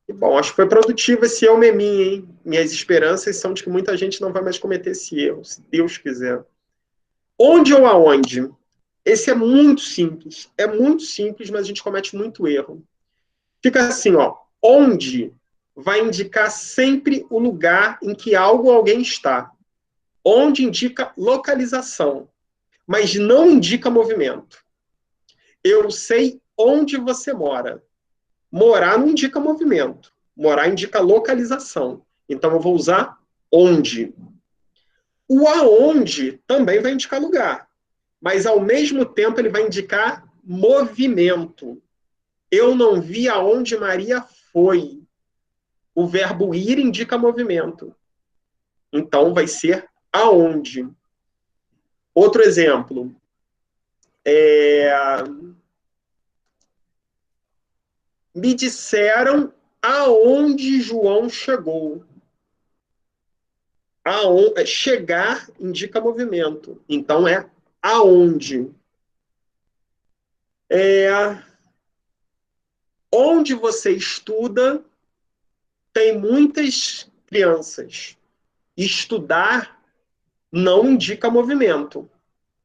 E, bom, acho que foi produtivo esse eu meminho, hein? Minhas esperanças são de que muita gente não vai mais cometer esse erro, se Deus quiser. Onde ou aonde? Esse é muito simples, mas a gente comete muito erro. Fica assim, ó, onde vai indicar sempre o lugar em que algo ou alguém está. Onde indica localização, mas não indica movimento. Eu sei onde você mora. Morar não indica movimento. Morar indica localização. Então, eu vou usar onde. O aonde também vai indicar lugar. Mas, ao mesmo tempo, ele vai indicar movimento. Eu não vi aonde Maria foi. O verbo ir indica movimento. Então, vai ser aonde. Outro exemplo. Me disseram aonde João chegou. Chegar indica movimento. Então, é aonde. Onde você estuda, tem muitas crianças. Estudar não indica movimento.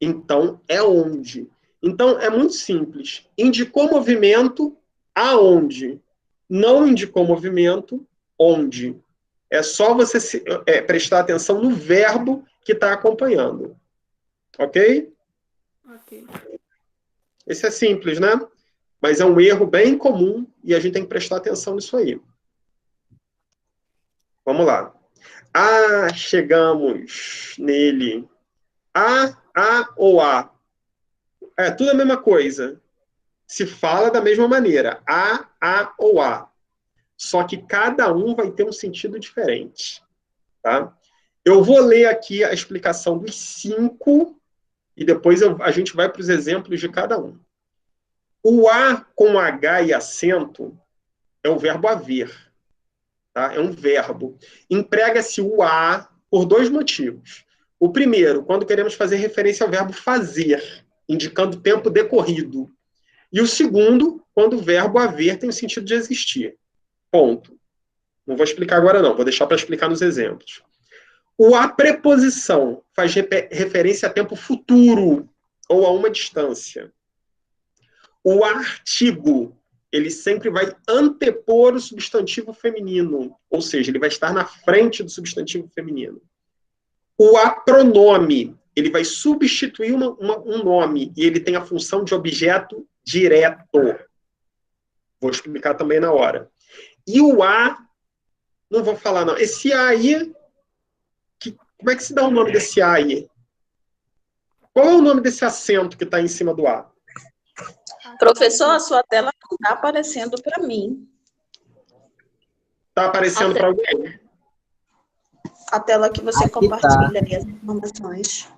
Então, é onde. Então, é muito simples. Indicou movimento, aonde. Não indicou movimento, onde. É só você prestar atenção no verbo que está acompanhando. Ok? Ok. Esse é simples, né? Mas é um erro bem comum e a gente tem que prestar atenção nisso aí. Vamos lá. Chegamos nele. A ou a. É tudo a mesma coisa. Se fala da mesma maneira. A ou a. Só que cada um vai ter um sentido diferente. Tá? Eu vou ler aqui a explicação dos 5 e depois a gente vai para os exemplos de cada um. O a com H e acento é o verbo haver. Tá? É um verbo. Emprega-se o a por 2 motivos. O primeiro, quando queremos fazer referência ao verbo fazer, indicando tempo decorrido. E o segundo, quando o verbo haver tem o sentido de existir. Ponto. Não vou explicar agora não, vou deixar para explicar nos exemplos. O a preposição faz referência a tempo futuro ou a uma distância. O artigo, ele sempre vai antepor o substantivo feminino, ou seja, ele vai estar na frente do substantivo feminino. O a pronome, ele vai substituir um nome e ele tem a função de objeto direto. Vou explicar também na hora. E o a, não vou falar não, esse a aí, como é que se dá o nome desse a aí? Qual é o nome desse acento que está em cima do a? Professor, a sua tela não está aparecendo para mim. Está aparecendo para alguém? A tela que você Aqui compartilha aí as informações.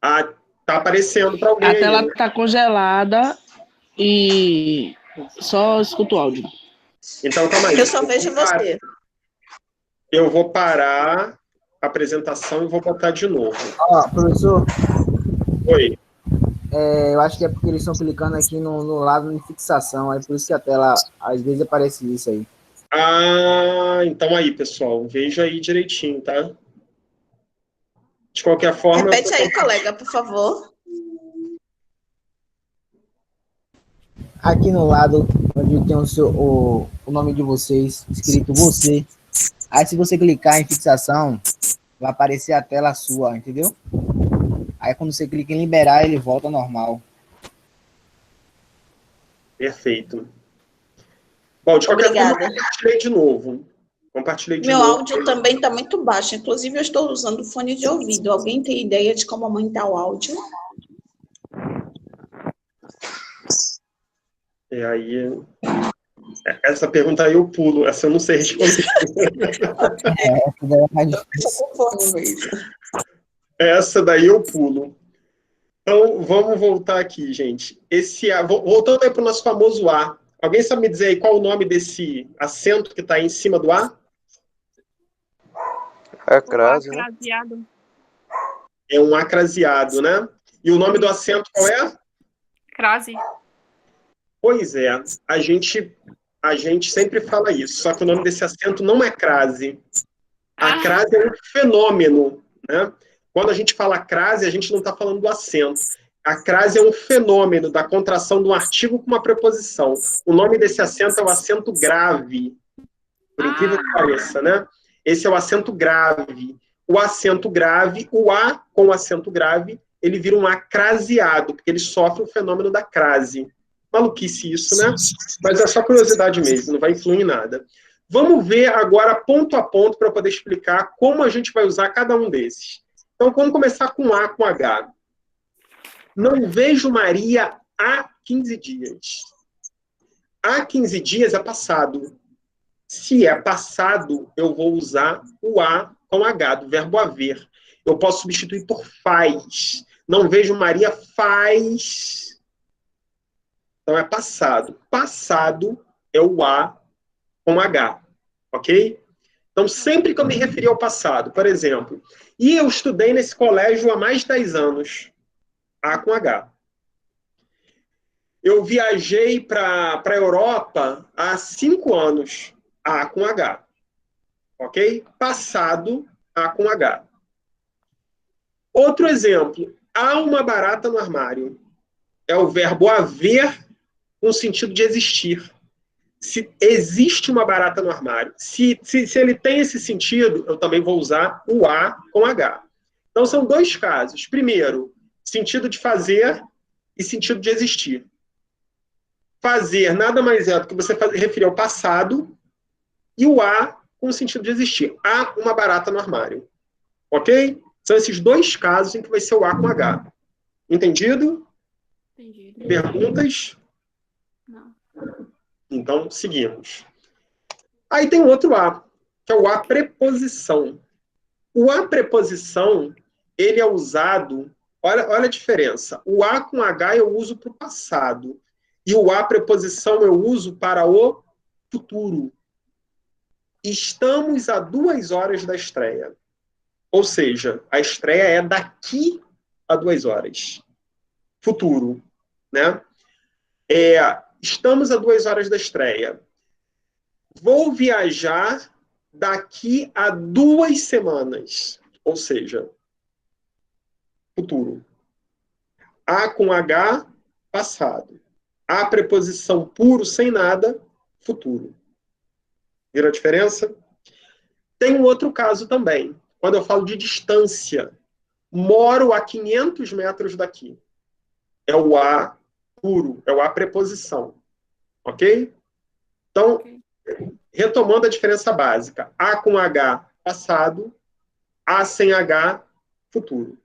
Está aparecendo para alguém. A tela aí, né? está congelada e só escuto o áudio. Então, calma aí. Eu só vejo você. Eu vou parar a apresentação e vou botar de novo. Ó, professor, Oi. eu acho que é porque eles estão clicando aqui no lado de fixação, aí por isso que a tela, às vezes, aparece isso aí. Então aí, pessoal, veja aí direitinho, tá? De qualquer forma... Repete aí, colega, por favor. Aqui no lado, onde tem o nome de vocês, escrito você, aí se você clicar em fixação, vai aparecer a tela sua, entendeu? Aí quando você clica em liberar, ele volta ao normal. Perfeito. Bom, de qualquer Obrigada. forma, compartilhei de novo. Meu áudio também está muito baixo. Inclusive, eu estou usando fone de ouvido. Alguém tem ideia de como aumentar o áudio? E aí... Essa pergunta aí eu pulo. Essa eu não sei responder. Essa daí é mais difícil. Só com fone mesmo. Essa daí eu pulo. Então, vamos voltar aqui, gente. Esse A, voltando aí para o nosso famoso A. Alguém sabe me dizer aí qual o nome desse acento que está aí em cima do A? É crase, né? É um acraseado, né? E o nome do acento qual é? Crase. Pois é. A gente sempre fala isso, só que o nome desse acento não é crase. A crase é um fenômeno, né? Quando a gente fala crase, a gente não está falando do acento. A crase é um fenômeno da contração de um artigo com uma preposição. O nome desse acento é o acento grave. Por incrível que pareça, né? Esse é o acento grave. O acento grave, o A com acento grave, ele vira um A craseado, porque ele sofre o fenômeno da crase. Maluquice isso, né? Mas é só curiosidade mesmo, não vai influir em nada. Vamos ver agora ponto a ponto para poder explicar como a gente vai usar cada um desses. Então, vamos começar com A com H. Não vejo Maria há 15 dias. Há 15 dias é passado. Se é passado, eu vou usar o A com H, do verbo haver. Eu posso substituir por faz. Não vejo Maria faz. Então é passado. Passado é o A com H. Ok? Então, sempre que eu me referir ao passado, por exemplo, e eu estudei nesse colégio há mais de 10 anos, A com H. Eu viajei para a Europa há 5 anos, A com H. Ok? Passado, A com H. Outro exemplo. Há uma barata no armário. É o verbo haver com o sentido de existir. Se existe uma barata no armário. Se ele tem esse sentido, eu também vou usar o A com H. Então, são dois casos. Primeiro, sentido de fazer e sentido de existir. Fazer nada mais é do que você referir ao passado e o A com o sentido de existir. Há uma barata no armário. Ok? São esses dois casos em que vai ser o A com H. Entendido? Entendido. Perguntas? Não. Então, seguimos. Aí tem outro A, que é o A preposição. O A preposição, ele é usado... Olha a diferença. O A com H eu uso para o passado. E o A preposição eu uso para o futuro. Estamos a 2 horas da estreia. Ou seja, a estreia é daqui a 2 horas. Futuro. Né? Estamos a 2 horas da estreia. Vou viajar daqui a 2 semanas. Ou seja, futuro. A com H, passado. A preposição puro, sem nada, futuro. Viram a diferença? Tem um outro caso também. Quando eu falo de distância. Moro a 500 metros daqui. É o A puro, é o A preposição. Ok? Então, retomando a diferença básica. A com H, passado. A sem H, futuro.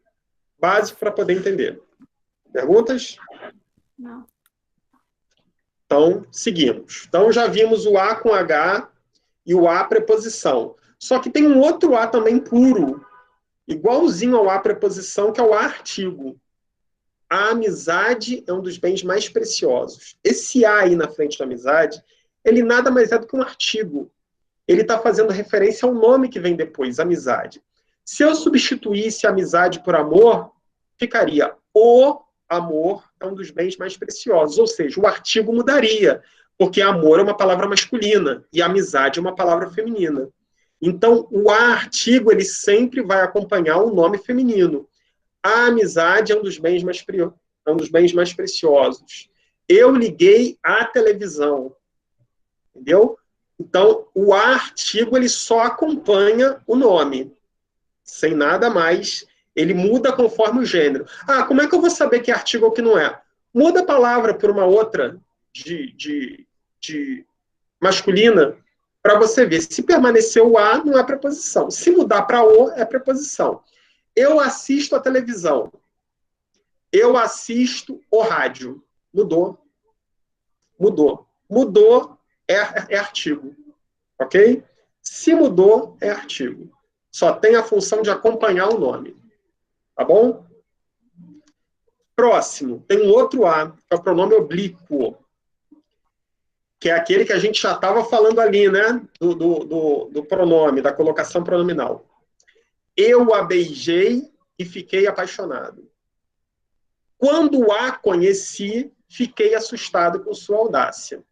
Básico para poder entender. Perguntas? Não. Então, seguimos. Então, já vimos o A com H e o A preposição. Só que tem um outro A também puro, igualzinho ao A preposição, que é o A artigo. A amizade é um dos bens mais preciosos. Esse A aí na frente da amizade, ele nada mais é do que um artigo. Ele está fazendo referência ao nome que vem depois, amizade. Se eu substituísse amizade por amor, ficaria o amor é um dos bens mais preciosos. Ou seja, o artigo mudaria, porque amor é uma palavra masculina e amizade é uma palavra feminina. Então, o artigo ele sempre vai acompanhar o nome feminino. A amizade é um dos bens mais preciosos. Eu liguei a televisão. Entendeu? Então, o artigo ele só acompanha o nome. Sem nada mais. Ele muda conforme o gênero. Ah, como é que eu vou saber que é artigo ou que não é? Muda a palavra por uma outra de masculina para você ver. Se permanecer o A, não é preposição. Se mudar para o, é preposição. Eu assisto a televisão. Eu assisto o rádio. Mudou. Mudou. Mudou é artigo. Ok? Se mudou, é artigo. Só tem a função de acompanhar o nome. Tá bom? Próximo. Tem um outro A, que é o pronome oblíquo. Que é aquele que a gente já estava falando ali, né? Do pronome, da colocação pronominal. Eu a beijei e fiquei apaixonado. Quando a conheci, fiquei assustado com sua audácia.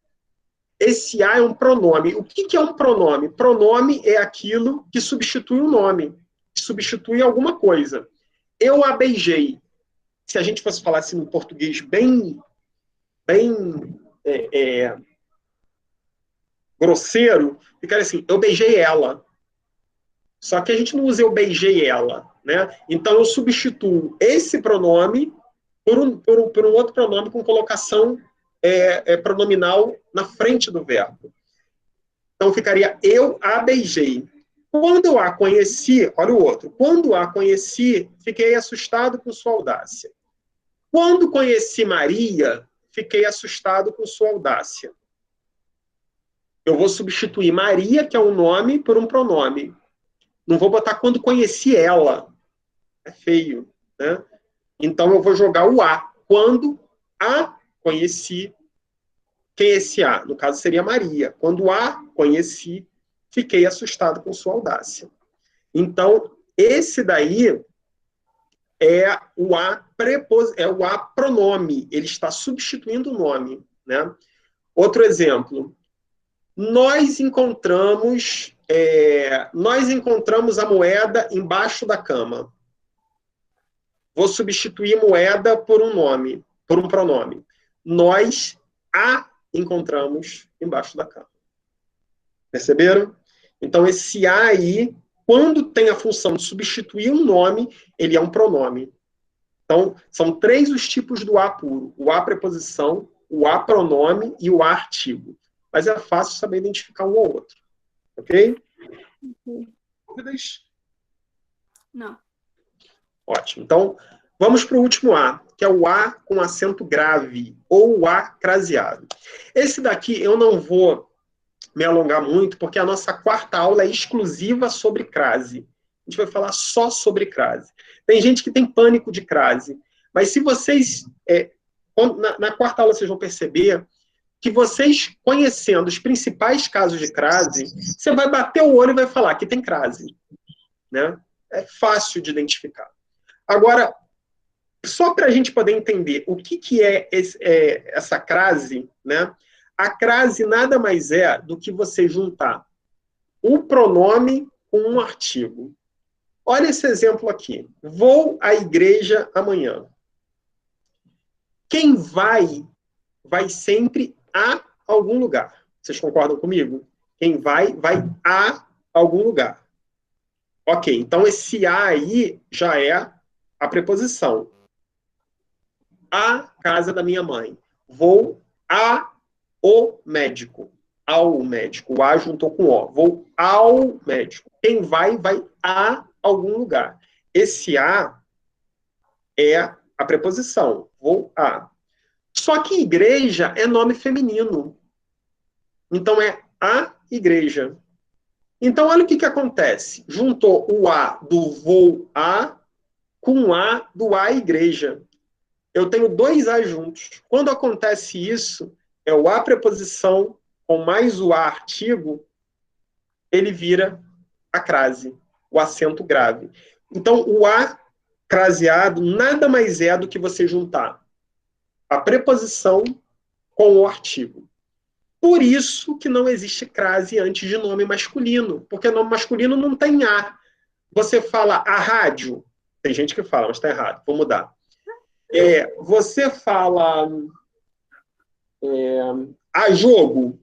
Esse A é um pronome. O que é um pronome? Pronome é aquilo que substitui o nome, que substitui alguma coisa. Eu a beijei. Se a gente fosse falar assim no português bem grosseiro, ficaria assim, eu beijei ela. Só que a gente não usa eu beijei ela, né? Então eu substituo esse pronome por um outro pronome com colocação pronominal na frente do verbo. Então ficaria eu a beijei. Quando eu a conheci, olha o outro. Quando a conheci, fiquei assustado com sua audácia. Quando conheci Maria, fiquei assustado com sua audácia. Eu vou substituir Maria, que é um nome, por um pronome. Não vou botar quando conheci ela. É feio, né? Então eu vou jogar o a. Quando a conheci, quem é esse a? No caso seria Maria. Quando a conheci, fiquei assustado com sua audácia. Então, esse daí é o a pronome. Ele está substituindo o nome, né? Outro exemplo. Nós encontramos a moeda embaixo da cama. Vou substituir moeda por um nome, por um pronome. Nós a encontramos embaixo da cama. Perceberam? Então, esse a aí, quando tem a função de substituir um nome, ele é um pronome. Então, são 3 os tipos do a puro. O a preposição, o a pronome e o a artigo. Mas é fácil saber identificar um ou outro. Ok? Dúvidas? Não. Ótimo. Então, vamos para o último A, que é o A com acento grave, ou o A craseado. Esse daqui eu não vou me alongar muito, porque a nossa 4ª aula é exclusiva sobre crase. A gente vai falar só sobre crase. Tem gente que tem pânico de crase, mas se vocês... na 4ª aula vocês vão perceber que vocês, conhecendo os principais casos de crase, você vai bater o olho e vai falar que tem crase. Né? É fácil de identificar. Agora, só para a gente poder entender o que é essa crase, né? A crase nada mais é do que você juntar um pronome com um artigo. Olha esse exemplo aqui. Vou à igreja amanhã. Quem vai sempre a algum lugar. Vocês concordam comigo? Quem vai a algum lugar. Ok, então esse a aí já é a preposição. A casa da minha mãe. Vou ao médico. Ao médico. O a juntou com o. Vou ao médico. Quem vai a algum lugar. Esse a é a preposição. Vou a. Só que igreja é nome feminino. Então é a igreja. Então olha o que acontece. Juntou o a do vou a com o a do a igreja. Eu tenho 2 a juntos. Quando acontece isso, é o a preposição com mais o a artigo, ele vira a crase, o acento grave. Então o a craseado nada mais é do que você juntar a preposição com o artigo. Por isso que não existe crase antes de nome masculino, porque nome masculino não tem a. Você fala a rádio, tem gente que fala, mas está errado, vou mudar. Você fala a jogo,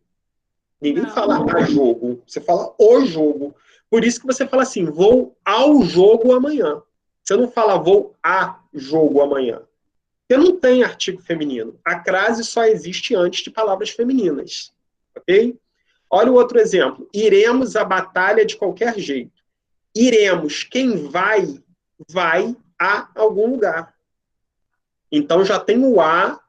ninguém fala a jogo, você fala o jogo. Por isso que você fala assim, vou ao jogo amanhã. Você não fala vou a jogo amanhã. Porque não tem artigo feminino. A crase só existe antes de palavras femininas. Ok? Olha o outro exemplo. Iremos à batalha de qualquer jeito. Iremos. Quem vai a algum lugar. Então já tem o a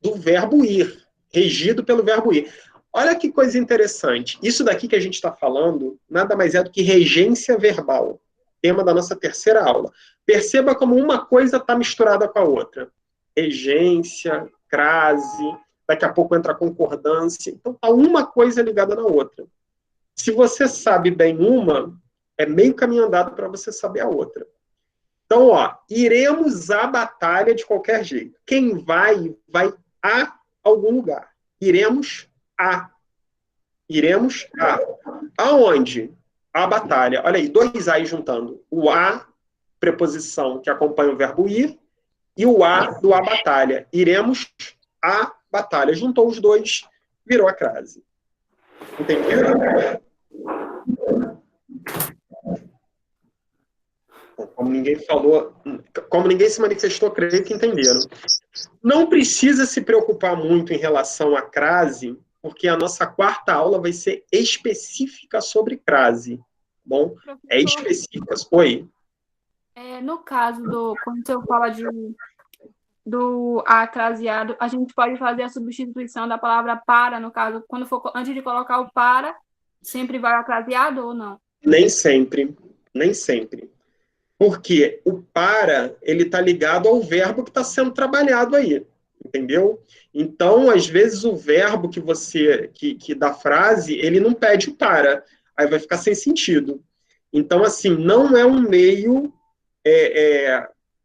do verbo ir, regido pelo verbo ir. Olha que coisa interessante. Isso daqui que a gente está falando, nada mais é do que regência verbal. Tema da nossa 3ª aula. Perceba como uma coisa está misturada com a outra. Regência, crase, daqui a pouco entra concordância. Então, está uma coisa ligada na outra. Se você sabe bem uma, é meio caminho andado para você saber a outra. Então, iremos à batalha de qualquer jeito. Quem vai a algum lugar. Iremos a. Iremos a. Aonde? A batalha. Olha aí, 2 a juntando. O a, preposição que acompanha o verbo ir, e o a do a batalha. Iremos a batalha. Juntou os dois, virou a crase. Entenderam? Como ninguém falou, como ninguém se manifestou, creio que entenderam. Não precisa se preocupar muito em relação à crase, porque a nossa quarta aula vai ser específica sobre crase. Bom, é específica. Oi. No caso quando você fala do acraseado, a gente pode fazer a substituição da palavra para, no caso, quando for, antes de colocar o para, sempre vai acraseado ou não? Nem sempre, nem sempre. Porque o para, ele está ligado ao verbo que está sendo trabalhado aí, entendeu? Então, às vezes, o verbo que da frase, ele não pede o para, aí vai ficar sem sentido. Então, assim, não é um meio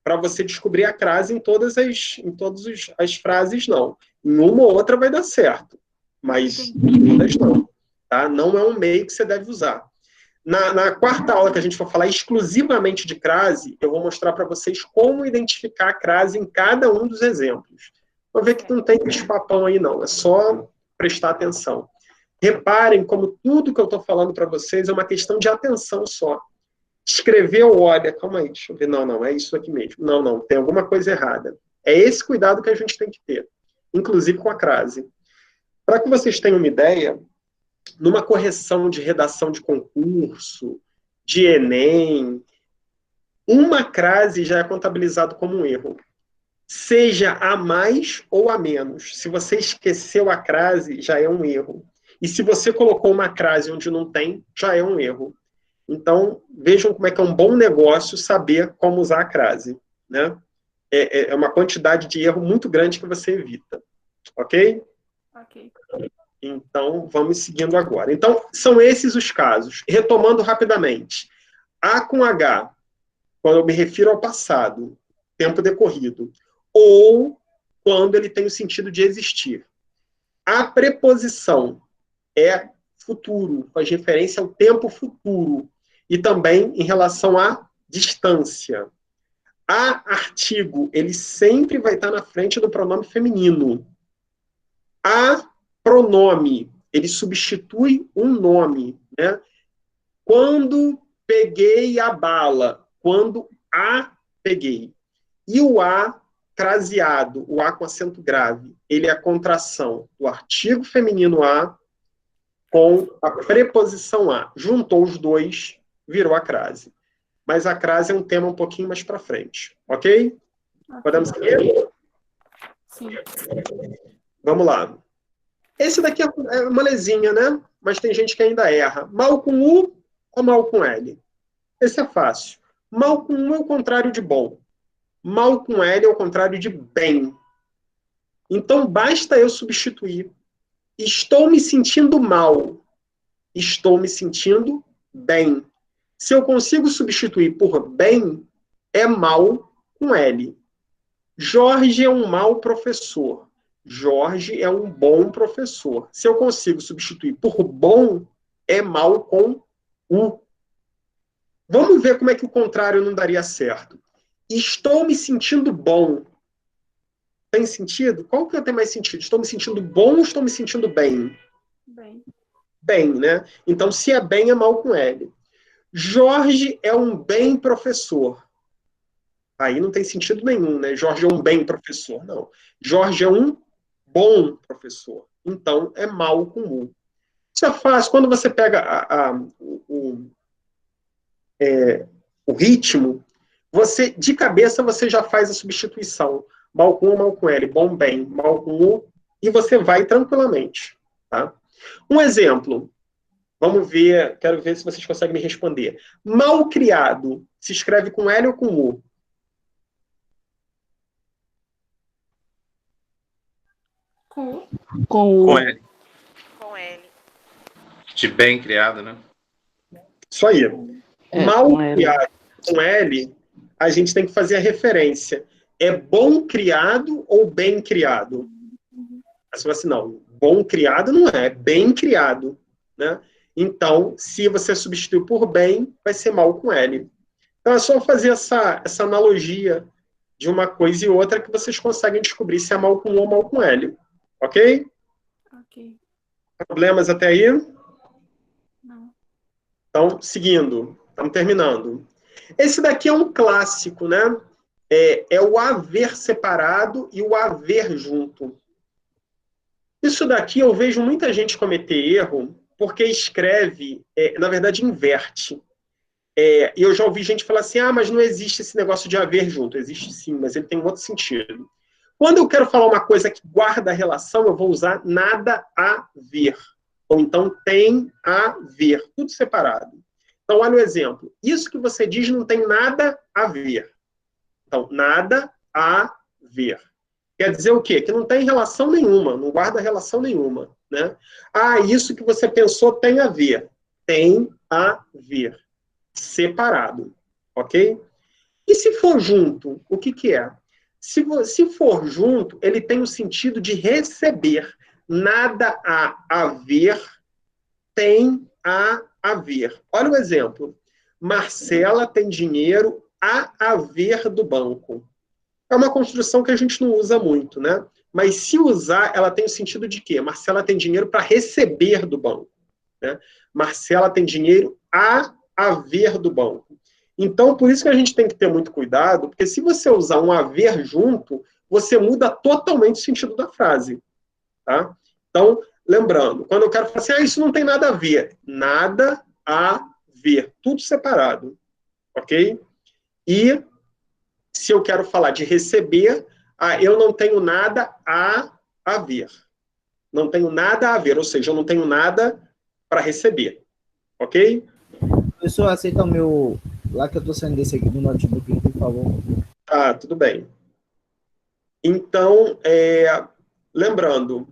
para você descobrir a crase em todas as frases, não. Em uma ou outra vai dar certo, mas em todas não. Tá? Não é um meio que você deve usar. Na quarta aula, que a gente for falar exclusivamente de crase, eu vou mostrar para vocês como identificar a crase em cada um dos exemplos. Vou ver que não tem bicho-papão aí, não. É só prestar atenção. Reparem como tudo que eu estou falando para vocês é uma questão de atenção só. Escreveu, olha, calma aí, deixa eu ver. Não, é isso aqui mesmo. Não, tem alguma coisa errada. É esse cuidado que a gente tem que ter, inclusive com a crase. Para que vocês tenham uma ideia, numa correção de redação de concurso, de Enem, uma crase já é contabilizado como um erro. Seja a mais ou a menos. Se você esqueceu a crase, já é um erro. E se você colocou uma crase onde não tem, já é um erro. Então, vejam como é que é um bom negócio saber como usar a crase. Né? É uma quantidade de erro muito grande que você evita. Ok? Ok. Então, vamos seguindo agora. Então, são esses os casos. Retomando rapidamente. A com H, quando eu me refiro ao passado, tempo decorrido, ou quando ele tem o sentido de existir. A preposição é futuro, faz referência ao tempo futuro, e também em relação à distância. A artigo, ele sempre vai estar na frente do pronome feminino. A pronome, ele substitui um nome, né? Quando peguei a bala, quando a peguei. E o a craseado, o a com acento grave, ele é a contração do artigo feminino a com a preposição a. Juntou os dois, virou a crase. Mas a crase é um tema um pouquinho mais para frente, ok? Podemos seguir? Sim. Vamos lá. Esse daqui é molezinha, né? Mas tem gente que ainda erra. Mal com U ou mal com L? Esse é fácil. Mal com U é o contrário de bom. Mal com L é o contrário de bem. Então, basta eu substituir. Estou me sentindo mal. Estou me sentindo bem. Se eu consigo substituir por bem, é mal com L. Jorge é um mau professor. Jorge é um bom professor. Se eu consigo substituir por bom, é mal com U. Vamos ver como é que o contrário não daria certo. Estou me sentindo bom. Tem sentido? Qual que tem mais sentido? Estou me sentindo bom ou estou me sentindo bem? Bem. Bem, né? Então, se é bem, é mal com L. Jorge é um bem professor. Aí não tem sentido nenhum, né? Jorge é um bem professor. Não. Jorge é um bom professor. Então, é mal com U. Isso é fácil. Quando você pega o ritmo, você, de cabeça, você já faz a substituição. Mal com U, mal com L. Bom, bem. Mal com U. E você vai tranquilamente. Tá? Um exemplo. Vamos ver. Quero ver se vocês conseguem me responder. Mal criado. Se escreve com L ou com U? Com Com L. Com L. De bem criado, né? Isso aí. Mal com L. criado com L, a gente tem que fazer a referência. É bom criado ou bem criado? Aí você fala assim, não, bom criado não é bem criado. Né? Então, se você substituir por bem, vai ser mal com L. Então, é só fazer essa analogia de uma coisa e outra que vocês conseguem descobrir se é mal com U ou mal com L. Ok? Ok. Problemas até aí? Então, seguindo, estamos terminando. Esse daqui é um clássico, né? É o haver separado e o haver junto. Isso daqui eu vejo muita gente cometer erro porque escreve, na verdade, inverte. E eu já ouvi gente falar assim, mas não existe esse negócio de haver junto. Existe sim, mas ele tem um outro sentido. Quando eu quero falar uma coisa que guarda a relação, eu vou usar nada a ver. Ou então tem a ver, tudo separado. Então, olha o exemplo. Isso que você diz não tem nada a ver. Então, nada a ver. Quer dizer o quê? Que não tem relação nenhuma, não guarda relação nenhuma, né? Isso que você pensou tem a ver. Tem a ver. Separado, ok? E se for junto, o que é? Se for junto, ele tem o sentido de receber. Nada a ver, tem a ver. Olha o exemplo. Marcela tem dinheiro a haver do banco. É uma construção que a gente não usa muito, né? Mas se usar, ela tem o sentido de quê? Marcela tem dinheiro para receber do banco, né? Marcela tem dinheiro a haver do banco. Então, por isso que a gente tem que ter muito cuidado, porque se você usar um haver junto, você muda totalmente o sentido da frase, tá? Então, lembrando, quando eu quero falar assim, isso não tem nada a ver. Nada a ver. Tudo separado, ok? E se eu quero falar de receber, eu não tenho nada a ver. Não tenho nada a ver, ou seja, eu não tenho nada para receber. Ok? Professor, aceita o meu... Lá que eu estou saindo desse aqui do notebook, por favor. Tudo bem. Então, lembrando,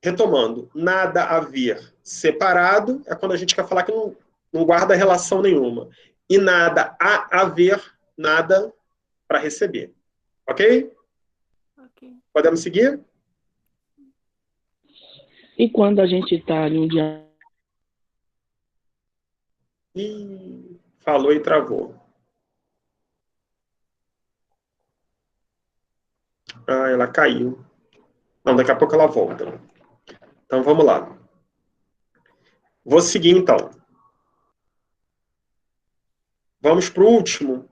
retomando, nada a ver separado é quando a gente quer falar que não guarda relação nenhuma. E nada a ver, nada para receber. Ok? Ok. Podemos seguir? E quando a gente está em um dia... Falou e travou. Ela caiu. Não, daqui a pouco ela volta. Então, vamos lá. Vou seguir, então. Vamos para o último.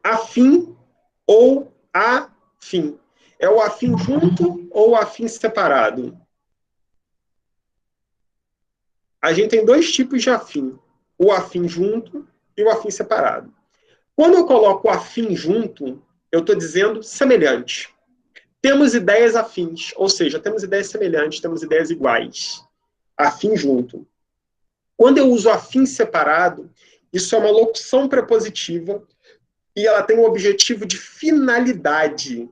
Afim ou afim. É o afim junto ou o afim separado? A gente tem dois tipos de afim. O afim junto e o afim separado. Quando eu coloco o afim junto, eu estou dizendo semelhante. Temos ideias afins, ou seja, temos ideias semelhantes, temos ideias iguais. Afim junto. Quando eu uso afim separado, isso é uma locução prepositiva e ela tem o objetivo de finalidade.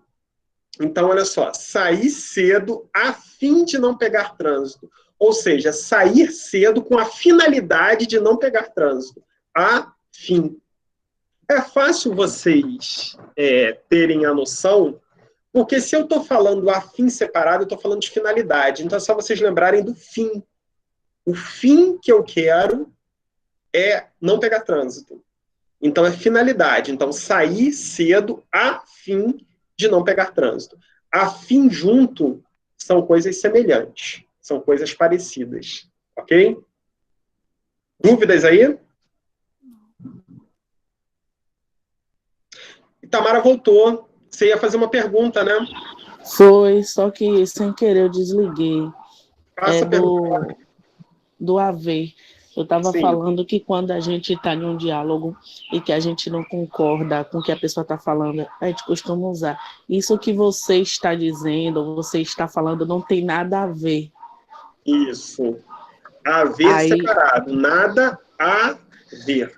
Então, olha só, sair cedo a fim de não pegar trânsito. Ou seja, sair cedo com a finalidade de não pegar trânsito. A fim. É fácil vocês terem a noção, porque se eu estou falando a fim separado, eu estou falando de finalidade. Então é só vocês lembrarem do fim. O fim que eu quero é não pegar trânsito. Então é finalidade. Então sair cedo a fim de não pegar trânsito. A fim junto são coisas semelhantes. São coisas parecidas. Ok? Dúvidas aí? Tamara voltou. Você ia fazer uma pergunta, né? Foi, só que sem querer eu desliguei. Faça a pergunta. Do haver. Eu estava Sim. falando que quando a gente está em um diálogo e que a gente não concorda com o que a pessoa está falando, a gente costuma usar. Isso que você está dizendo, ou você está falando, não tem nada a ver. Isso. Haver separado. Nada a ver.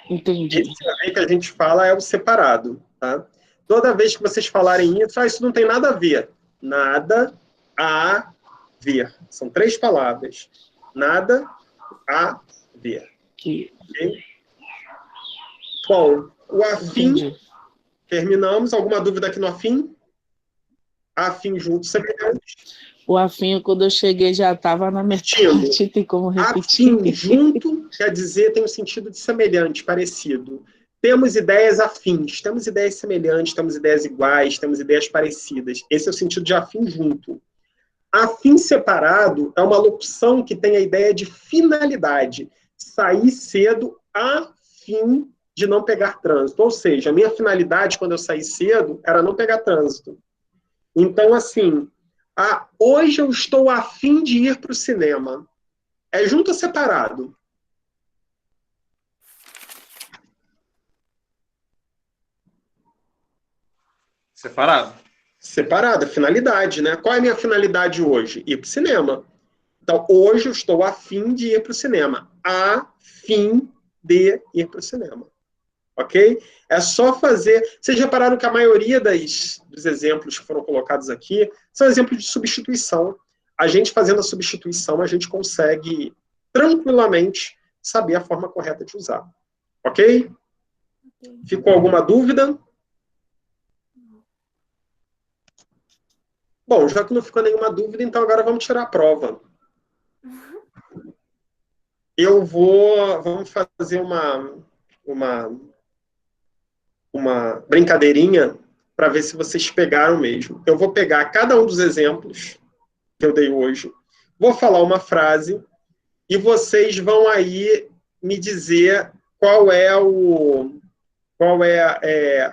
Entendi. Esse haver que a gente fala é o separado, tá? Toda vez que vocês falarem isso, isso não tem nada a ver. Nada a ver. São 3 palavras. Nada a ver. Okay? Bom, o afim. Entendi. Terminamos. Alguma dúvida aqui no afim? Afim junto, semelhante. O afim, quando eu cheguei, já estava na metade. Tem como repetir? Afim junto quer dizer, tem o sentido de semelhante, parecido. Temos ideias afins, temos ideias semelhantes, temos ideias iguais, temos ideias parecidas. Esse é o sentido de afim junto. Afim separado é uma locução que tem a ideia de finalidade. sair cedo a fim de não pegar trânsito. Ou seja, a minha finalidade quando eu saí cedo era não pegar trânsito. Então, assim, hoje eu estou a fim de ir para o cinema. É junto ou separado? Separado. Separado, finalidade, né? Qual é a minha finalidade hoje? Ir para o cinema. Então, hoje eu estou a fim de ir para o cinema. A fim de ir para o cinema. Ok? É só fazer... Vocês repararam que a maioria dos exemplos que foram colocados aqui são exemplos de substituição. A gente fazendo a substituição, a gente consegue tranquilamente saber a forma correta de usar. Ok? Ficou alguma dúvida? Bom, já que não ficou nenhuma dúvida, então agora vamos tirar a prova. Vamos fazer uma brincadeirinha para ver se vocês pegaram mesmo. Eu vou pegar cada um dos exemplos que eu dei hoje, vou falar uma frase e vocês vão aí me dizer qual é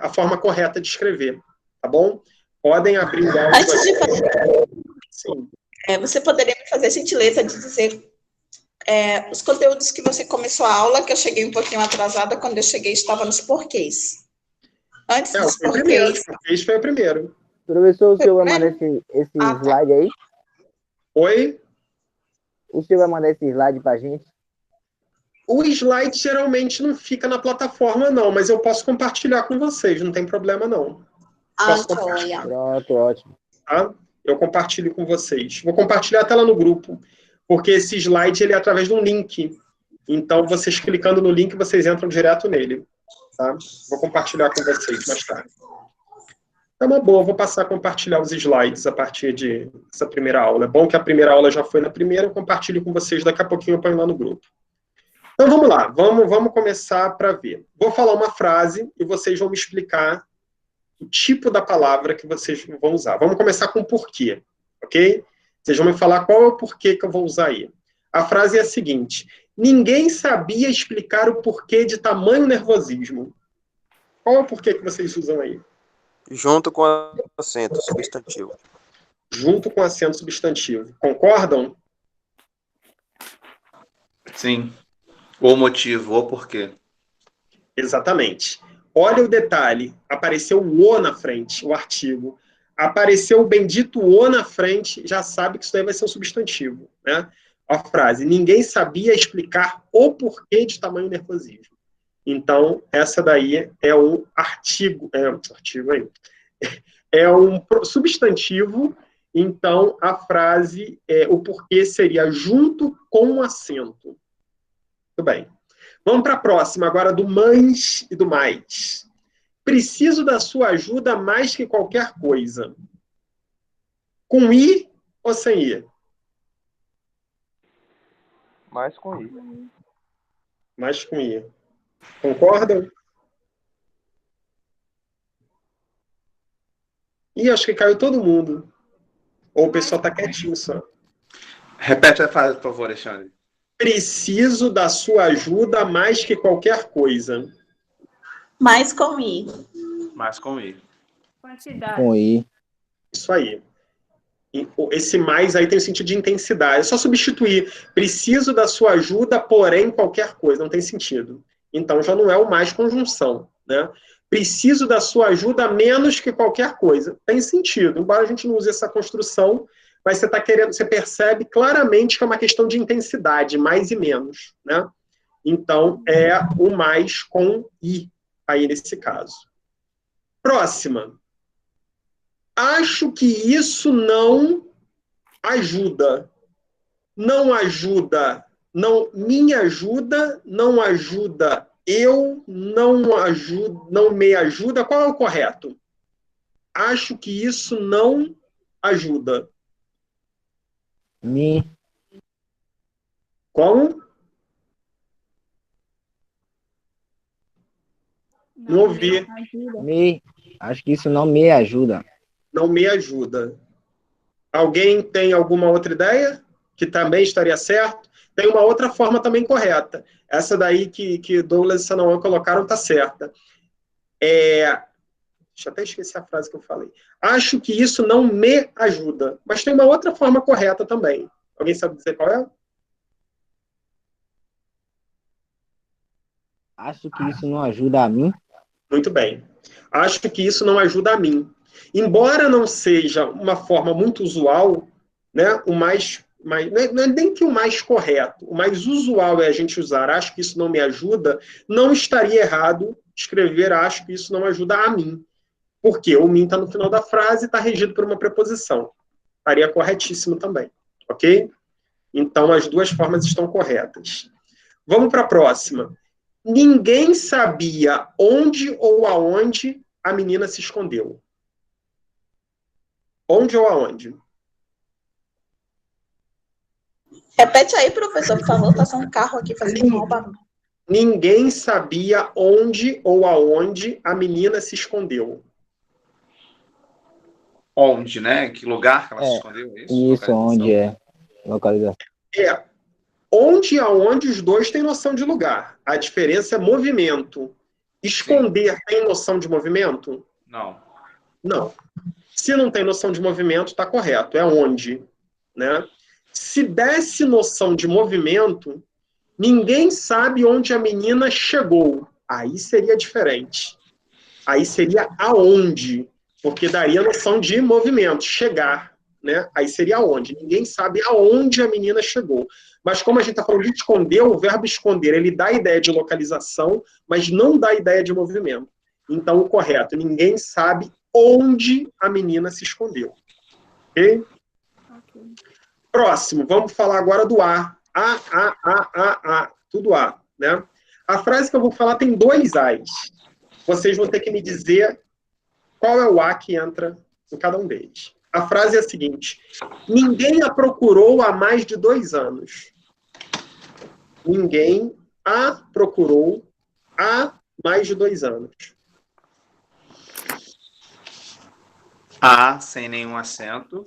a forma correta de escrever, tá bom? Podem abrir o áudio. Antes de fazer, sim. Você poderia me fazer a gentileza de dizer os conteúdos que você começou a aula, que eu cheguei um pouquinho atrasada, quando eu cheguei estava nos porquês. Antes dos porquês. Esse foi o primeiro. Professor, o senhor vai mandar esse slide aí? Oi? O senhor vai mandar esse slide pra gente? O slide geralmente não fica na plataforma, não, mas eu posso compartilhar com vocês, não tem problema, não. Posso compartilhar. Pronto, ótimo. Tá? Eu compartilho com vocês. Vou compartilhar até lá no grupo, porque esse slide ele é através de um link. Então, vocês clicando no link, vocês entram direto nele. Tá? Vou compartilhar com vocês mais tarde. É uma boa, vou passar a compartilhar os slides a partir dessa primeira aula. É bom que a primeira aula já foi na primeira, eu compartilho com vocês, daqui a pouquinho eu ponho lá no grupo. Então, vamos lá, vamos começar para ver. Vou falar uma frase e vocês vão me explicar o tipo da palavra que vocês vão usar. Vamos começar com porquê, ok? Vocês vão me falar qual é o porquê que eu vou usar aí. A frase é a seguinte: ninguém sabia explicar o porquê de tamanho nervosismo. Qual é o porquê que vocês usam aí? Junto com acento substantivo. Junto com acento substantivo. Concordam? Sim. O motivo, o porquê. Exatamente. Olha o detalhe. Apareceu o "o" na frente, o artigo. Apareceu o bendito "o" na frente, já sabe que isso daí vai ser um substantivo, né? A frase: ninguém sabia explicar o porquê de tamanho nervosismo. Então, essa daí é um artigo, é um substantivo. Então, a frase, o porquê seria junto com acento. Muito bem. Vamos para a próxima, agora do "mas" e do "mais". Preciso da sua ajuda mais que qualquer coisa. Com "i" ou sem "i"? Mais com i. Mais com "i". Concordam? Ih, acho que caiu todo mundo. Ou o pessoal está quietinho só. Repete a frase, por favor, Alexandre. Preciso da sua ajuda mais que qualquer coisa. Mais com i. Mais com i. Quantidade. Com i. Isso aí. Esse "mais" aí tem o sentido de intensidade. É só substituir. Preciso da sua ajuda, porém qualquer coisa. Não tem sentido. Então já não é o "mais" conjunção, né? Preciso da sua ajuda menos que qualquer coisa. Tem sentido. Embora a gente não use essa construção, mas você percebe claramente que é uma questão de intensidade, mais e menos, né? Então é o "mais" com i aí nesse caso. Próxima. Acho que isso não ajuda. Não ajuda. Não me ajuda. Não ajuda. Eu não ajudo. Não me ajuda. Qual é o correto? Acho que isso não ajuda. Me. Como? Não ouvi. Me. Acho que isso não me ajuda. Não me ajuda. Alguém tem alguma outra ideia? que também estaria certo. Tem uma outra forma também correta. Essa daí que Douglas e Sanauan colocaram está certa. Deixa eu até esquecer a frase que eu falei. Acho que isso não me ajuda. Mas tem uma outra forma correta também. Alguém sabe dizer qual é? Acho que isso não ajuda a mim. Muito bem. Acho que isso não ajuda a mim. Embora não seja uma forma muito usual, né, não é nem que o mais correto, o mais usual é a gente usar acho que isso não me ajuda, não estaria errado escrever acho que isso não ajuda a mim. Porque o mim está no final da frase e está regido por uma preposição. Estaria corretíssimo também. Ok? Então, as duas formas estão corretas. Vamos para a próxima. Ninguém sabia onde ou aonde a menina se escondeu. Onde ou aonde? Repete aí, professor, por favor. Passa um carro aqui fazendo mal barulho. Ninguém sabia onde ou aonde a menina se escondeu. Onde, né? Que lugar que ela se escondeu? Isso, onde é localização. Onde e aonde os dois têm noção de lugar. A diferença é movimento. Esconder tem noção de movimento? Não. Não. Se não tem noção de movimento, está correto. É onde. Né? Se desse noção de movimento, ninguém sabe onde a menina chegou. Aí seria diferente. Aí seria aonde. Porque daria noção de movimento, chegar. Né? Aí seria aonde. Ninguém sabe aonde a menina chegou. Mas como a gente está falando de esconder, o verbo esconder, ele dá a ideia de localização, mas não dá a ideia de movimento. Então, o correto, ninguém sabe onde a menina se escondeu. Ok? Próximo, vamos falar agora do A. A. Tudo A. Né? A frase que eu vou falar tem dois As. Vocês vão ter que me dizer qual é o A que entra em cada um deles. A frase é a seguinte: ninguém a procurou há mais de 2 anos. Ninguém a procurou há mais de 2 anos. A sem nenhum acento.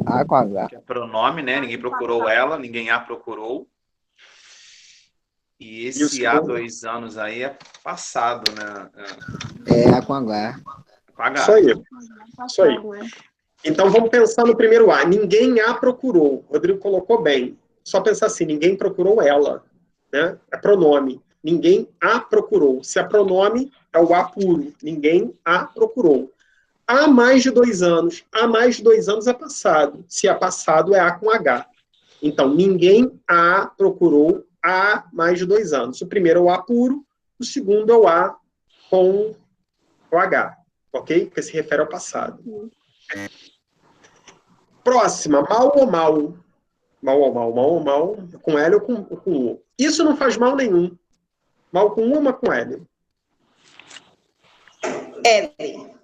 A com H. Que é pronome, né? Ninguém procurou ela, ninguém a procurou. E esse há 2 anos aí é passado, né? A com H. Com H. Isso aí. Isso aí. Então, vamos pensar no primeiro A. Ninguém a procurou. O Rodrigo colocou bem. Só pensar assim, ninguém procurou ela. Né? É pronome. Ninguém a procurou. Se é pronome, é o A puro. Ninguém a procurou. Há mais de 2 anos. Há mais de 2 anos é passado. Se é passado, é A com H. Então, ninguém a procurou há mais de 2 anos. O primeiro é o A puro, o segundo é o A com o H. Ok? Porque se refere ao passado. Próxima, mal ou mal. Mal ou mal, mal ou mal, com L ou com U. Isso não faz mal nenhum. Mal com U ou mal com L? L.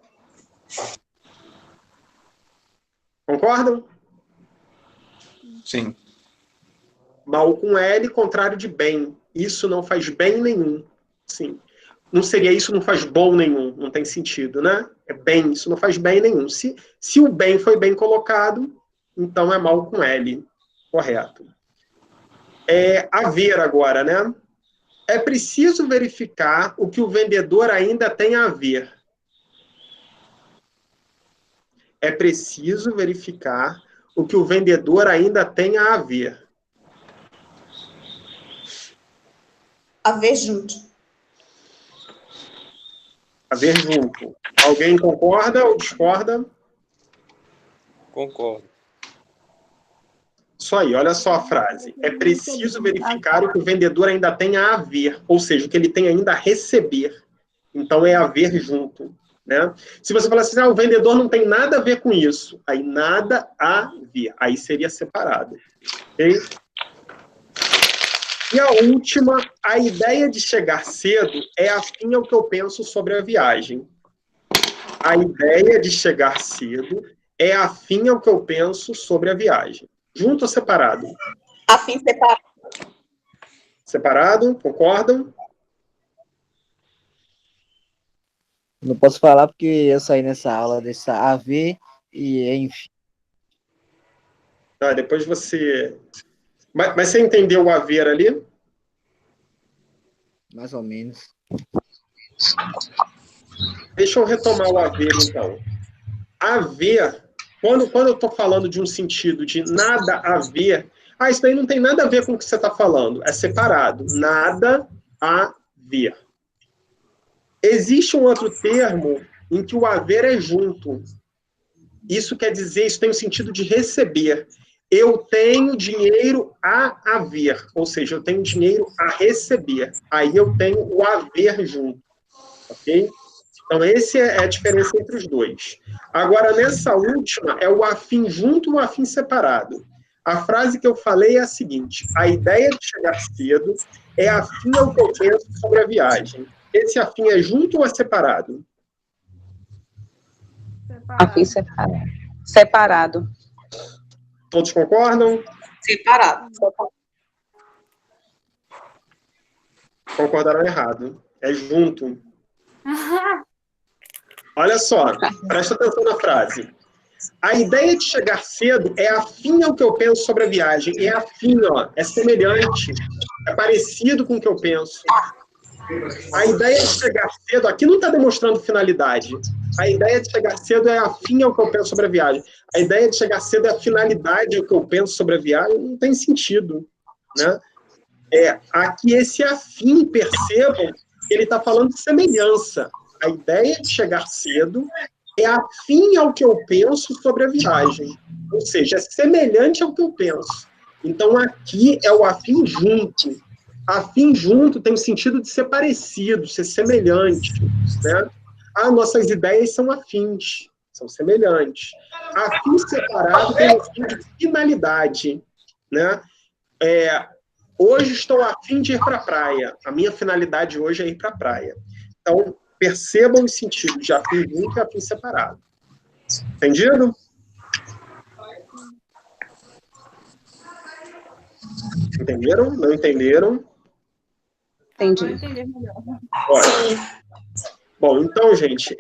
Concordam? Sim. Mal com L, contrário de bem. Isso não faz bem nenhum. Sim. Não seria isso, não faz bom nenhum. Não tem sentido, né? É bem, isso não faz bem nenhum. Se o bem foi bem colocado, então é mal com L. Correto. Haver agora, né? É preciso verificar o que o vendedor ainda tem a ver. É preciso verificar o que o vendedor ainda tem a ver. Haver junto. Haver junto. Alguém concorda ou discorda? Concordo. Isso aí, olha só a frase. É preciso verificar o que o vendedor ainda tem a haver, ou seja, o que ele tem ainda a receber. Então, é haver junto. Né? Se você falar assim, o vendedor não tem nada a ver com isso, aí nada a ver, aí seria separado. Ok? E a última, a ideia de chegar cedo é afim ao que eu penso sobre a viagem. A ideia de chegar cedo é afim ao que eu penso sobre a viagem. Junto ou separado? Afim separado. Separado? Concordam? Não posso falar porque eu saí nessa aula dessa AV e enfim. Tá, depois você... Mas você entendeu o haver ali? Mais ou menos. Deixa eu retomar o haver, então. Haver, quando eu estou falando de um sentido de nada a ver, isso daí não tem nada a ver com o que você está falando, é separado. Nada a ver. Existe um outro termo em que o haver é junto. Isso quer dizer, isso tem o sentido de receber. Eu tenho dinheiro a haver, ou seja, eu tenho dinheiro a receber. Aí eu tenho o haver junto, ok? Então, essa é a diferença entre os dois. Agora, nessa última, é o afim junto e o afim separado. A frase que eu falei é a seguinte: a ideia de chegar cedo é afim ao que eu penso sobre a viagem. Esse afim é junto ou é separado? Afim separado. Separado. Todos concordam? Separado. Concordaram errado. É junto. Olha só, presta atenção na frase. A ideia de chegar cedo é afim ao que eu penso sobre a viagem. É afim, é semelhante. É parecido com o que eu penso. A ideia de chegar cedo, aqui não está demonstrando finalidade. A ideia de chegar cedo é afim ao que eu penso sobre a viagem. A ideia de chegar cedo é a finalidade ao que eu penso sobre a viagem. Não tem sentido, né? Aqui esse afim, percebam, ele está falando de semelhança. A ideia de chegar cedo é afim ao que eu penso sobre a viagem. Ou seja, é semelhante ao que eu penso. Então, aqui é o afim junto. Afim junto tem o sentido de ser parecido, ser semelhante, né? Nossas ideias são afins, são semelhantes. Afim separado tem o sentido de finalidade, né? Hoje estou afim de ir para a praia. A minha finalidade hoje é ir para a praia. Então, percebam os sentidos de afim junto e afim separado. Entendido? Entenderam? Não entenderam? Entendi. Bom, então, gente,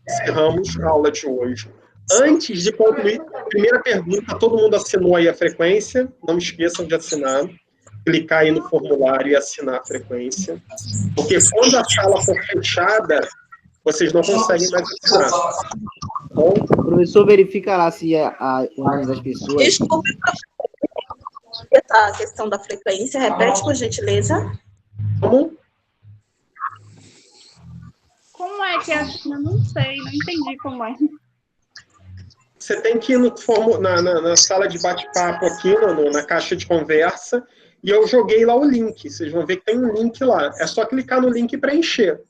encerramos a aula de hoje. Antes de concluir, primeira pergunta, todo mundo assinou aí a frequência? Não esqueçam de assinar. Clicar aí no formulário e assinar a frequência. Porque quando a sala for fechada, vocês não conseguem mais assinar. Bom, O professor verifica lá se o nome das pessoas. Desculpe, essa questão da frequência. Repete, por gentileza. Como é que é assim? Eu não sei, não entendi como é. Você tem que ir na sala de bate-papo aqui, na caixa de conversa, e eu joguei lá o link. Vocês vão ver que tem um link lá. É só clicar no link e preencher.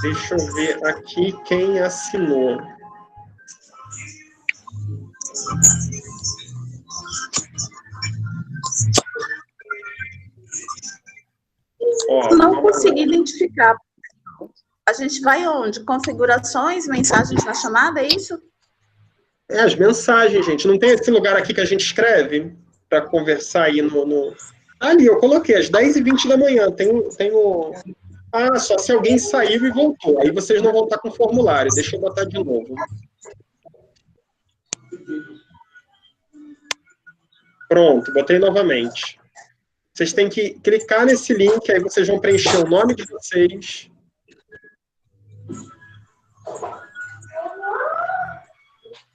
Deixa eu ver aqui quem assinou. Não consegui identificar. A gente vai onde? Configurações, mensagens na chamada, é isso? As mensagens, gente. Não tem esse lugar aqui que a gente escreve para conversar aí Ali, eu coloquei, às 10h20 da manhã. Só se alguém saiu e voltou. Aí vocês não vão estar com o formulário. Deixa eu botar de novo. Pronto, botei novamente. Vocês têm que clicar nesse link, aí vocês vão preencher o nome de vocês.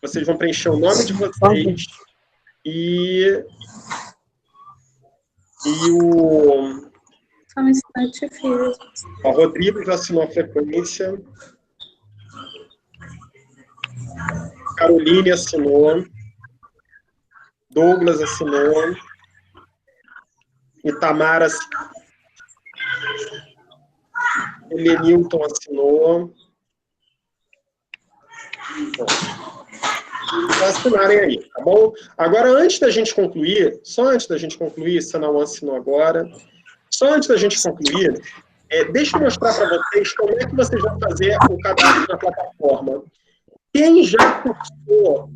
Vocês vão preencher o nome de vocês e o... Só um instante, filho. O Rodrigo já assinou a frequência. Caroline assinou. Douglas assinou. Itamar assinou. Helenilton assinou. Bom, assinarem aí, tá bom? Agora, antes da gente concluir, Sanauan assinou agora. Só antes da gente concluir, deixa eu mostrar para vocês como é que vocês vão fazer o cadastro na plataforma. Quem já cursou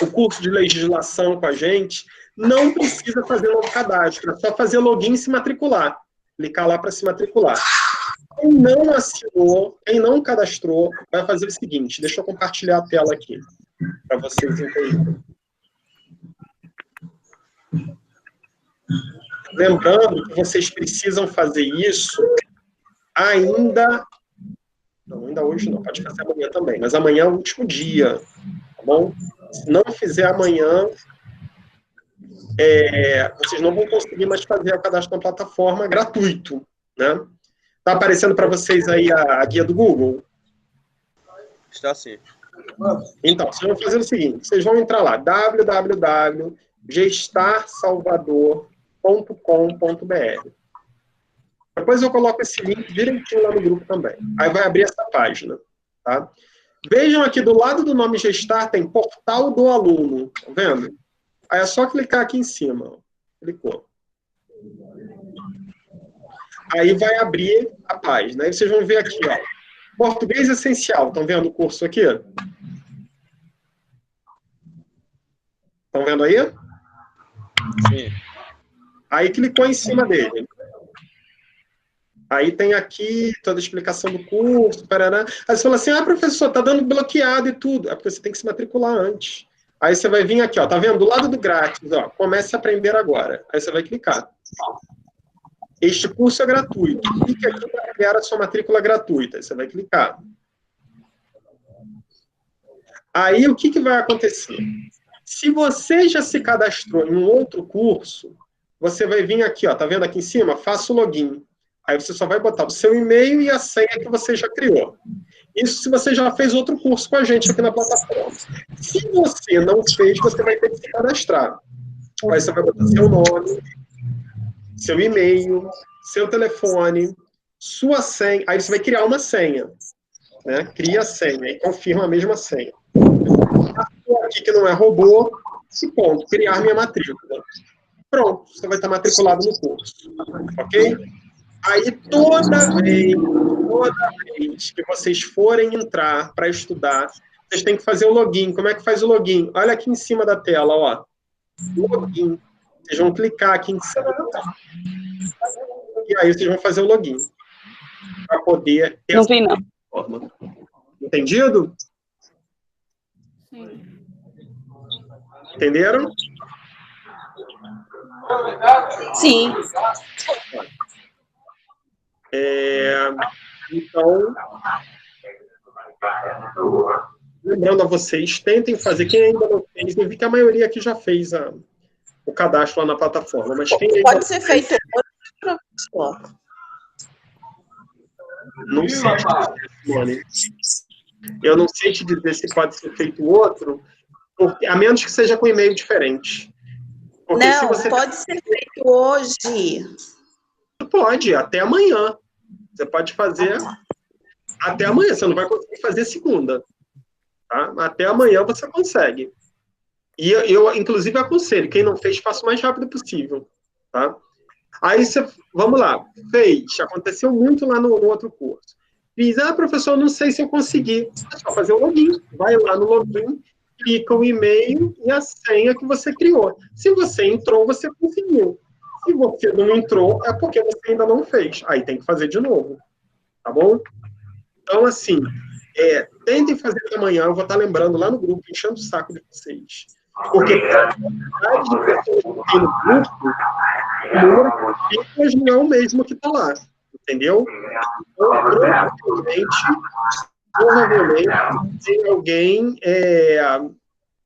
o curso de legislação com a gente, não precisa fazer novo cadastro, é só fazer login e se matricular. clicar lá para se matricular. Quem não assinou, quem não cadastrou, vai fazer o seguinte, deixa eu compartilhar a tela aqui, para vocês entenderem. Lembrando que vocês precisam fazer isso ainda... Não, ainda hoje não, pode fazer amanhã também, mas amanhã é o último dia, tá bom? Se não fizer amanhã, vocês não vão conseguir mais fazer o cadastro na plataforma gratuito, né? Tá aparecendo para vocês aí a guia do Google? Está sim. Então, vocês vão fazer o seguinte, vocês vão entrar lá, www.gestarsalvador.com.br. Depois eu coloco esse link direitinho lá no grupo também. Aí vai abrir essa página, tá? Vejam aqui do lado do nome Gestar tem Portal do Aluno, tá vendo? Aí é só clicar aqui em cima, ó. Clicou. Aí vai abrir a página. Aí vocês vão ver aqui, ó, Português Essencial. Estão vendo o curso aqui? Estão vendo aí? Sim. Aí clicou em cima dele. Aí tem aqui toda a explicação do curso, parará. Aí você fala assim, professor, tá dando bloqueado e tudo. É porque você tem que se matricular antes. Aí você vai vir aqui, ó, tá vendo? Do lado do grátis, ó, comece a aprender agora. Aí você vai clicar. Este curso é gratuito. Clique aqui para criar a sua matrícula gratuita. Aí você vai clicar. Aí o que vai acontecer? Se você já se cadastrou em um outro curso, você vai vir aqui, ó, tá vendo aqui em cima? Faça o login. Aí você só vai botar o seu e-mail e a senha que você já criou. Isso se você já fez outro curso com a gente aqui na plataforma. Se você não fez, você vai ter que se cadastrar. Aí você vai botar seu nome, seu e-mail, seu telefone, sua senha. Aí você vai criar uma senha, né? Cria a senha e confirma a mesma senha. Aqui que não é robô, e ponto, criar minha matrícula. Pronto, você vai estar matriculado no curso. Ok? Aí toda vez que vocês forem entrar para estudar, vocês têm que fazer o login. Como é que faz o login? Olha aqui em cima da tela, ó. Login. Vocês vão clicar aqui em cima. E aí vocês vão fazer o login. Para poder ter Não vi, não. forma. Entendido? Sim. Entenderam? Sim. Então, lembrando a vocês, tentem fazer. Quem ainda não fez, eu vi que a maioria aqui já fez o cadastro lá na plataforma. Mas quem ainda Pode ser feito hoje, professor. não sei te dizer, Simone. Eu não sei te dizer se pode ser feito outro, porque, a menos que seja com e-mail diferente. Porque Não, se você pode ser feito hoje. pode, até amanhã. Você pode fazer até amanhã. Você não vai conseguir fazer segunda. Tá? Até amanhã você consegue. E eu, inclusive, aconselho. Quem não fez, faça o mais rápido possível. Tá? Aí você, vamos lá. Fez. Aconteceu muito lá no outro curso. Fiz, professor, não sei se eu consegui. É só fazer o login. Vai lá no login, clica o e-mail e a senha que você criou. Se você entrou, você conseguiu. Se você não entrou, é porque você ainda não fez. Aí tem que fazer de novo. Tá bom? Então, assim, tentem fazer até amanhã. Eu vou estar lembrando lá no grupo, enchendo o saco de vocês. Porque a quantidade de pessoas que tem no grupo, o número de pessoas não é o mesmo que está lá. Entendeu? Então, provavelmente tem alguém...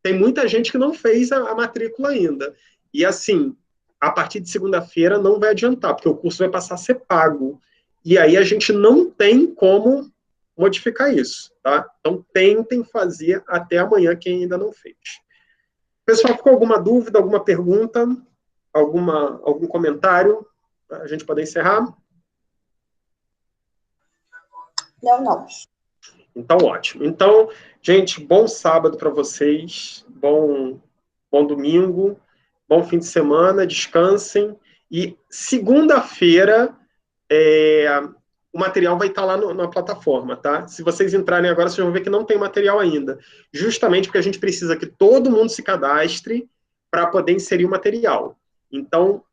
tem muita gente que não fez a matrícula ainda. E, assim... a partir de segunda-feira não vai adiantar, porque o curso vai passar a ser pago. E aí a gente não tem como modificar isso, tá? Então tentem fazer até amanhã quem ainda não fez. Pessoal, ficou alguma dúvida, alguma pergunta? Algum comentário? Para a gente poder encerrar? Não. Então, ótimo. Então, gente, bom sábado para vocês, bom domingo, bom fim de semana, descansem. E segunda-feira o material vai estar lá na plataforma, tá? Se vocês entrarem agora, vocês vão ver que não tem material ainda. Justamente porque a gente precisa que todo mundo se cadastre para poder inserir o material. Então,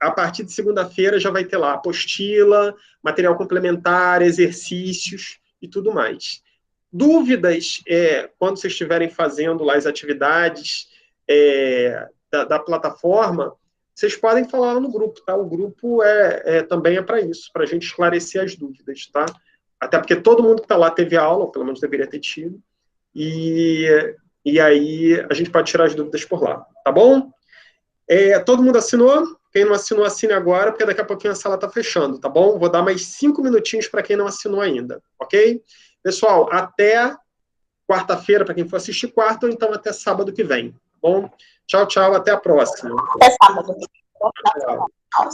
a partir de segunda-feira já vai ter lá apostila, material complementar, exercícios e tudo mais. Dúvidas, quando vocês estiverem fazendo lá as atividades da plataforma, vocês podem falar lá no grupo, tá? O grupo também é para isso, para a gente esclarecer as dúvidas, tá? Até porque todo mundo que está lá teve aula, ou pelo menos deveria ter tido, e aí a gente pode tirar as dúvidas por lá, tá bom? Todo mundo assinou? Quem não assinou, assine agora, porque daqui a pouquinho a sala está fechando, tá bom? Vou dar mais 5 minutinhos para quem não assinou ainda, ok? Pessoal, até quarta-feira, para quem for assistir quarta, ou então até sábado que vem, tá bom? Tchau, tchau, até a próxima. Até sábado. Tchau.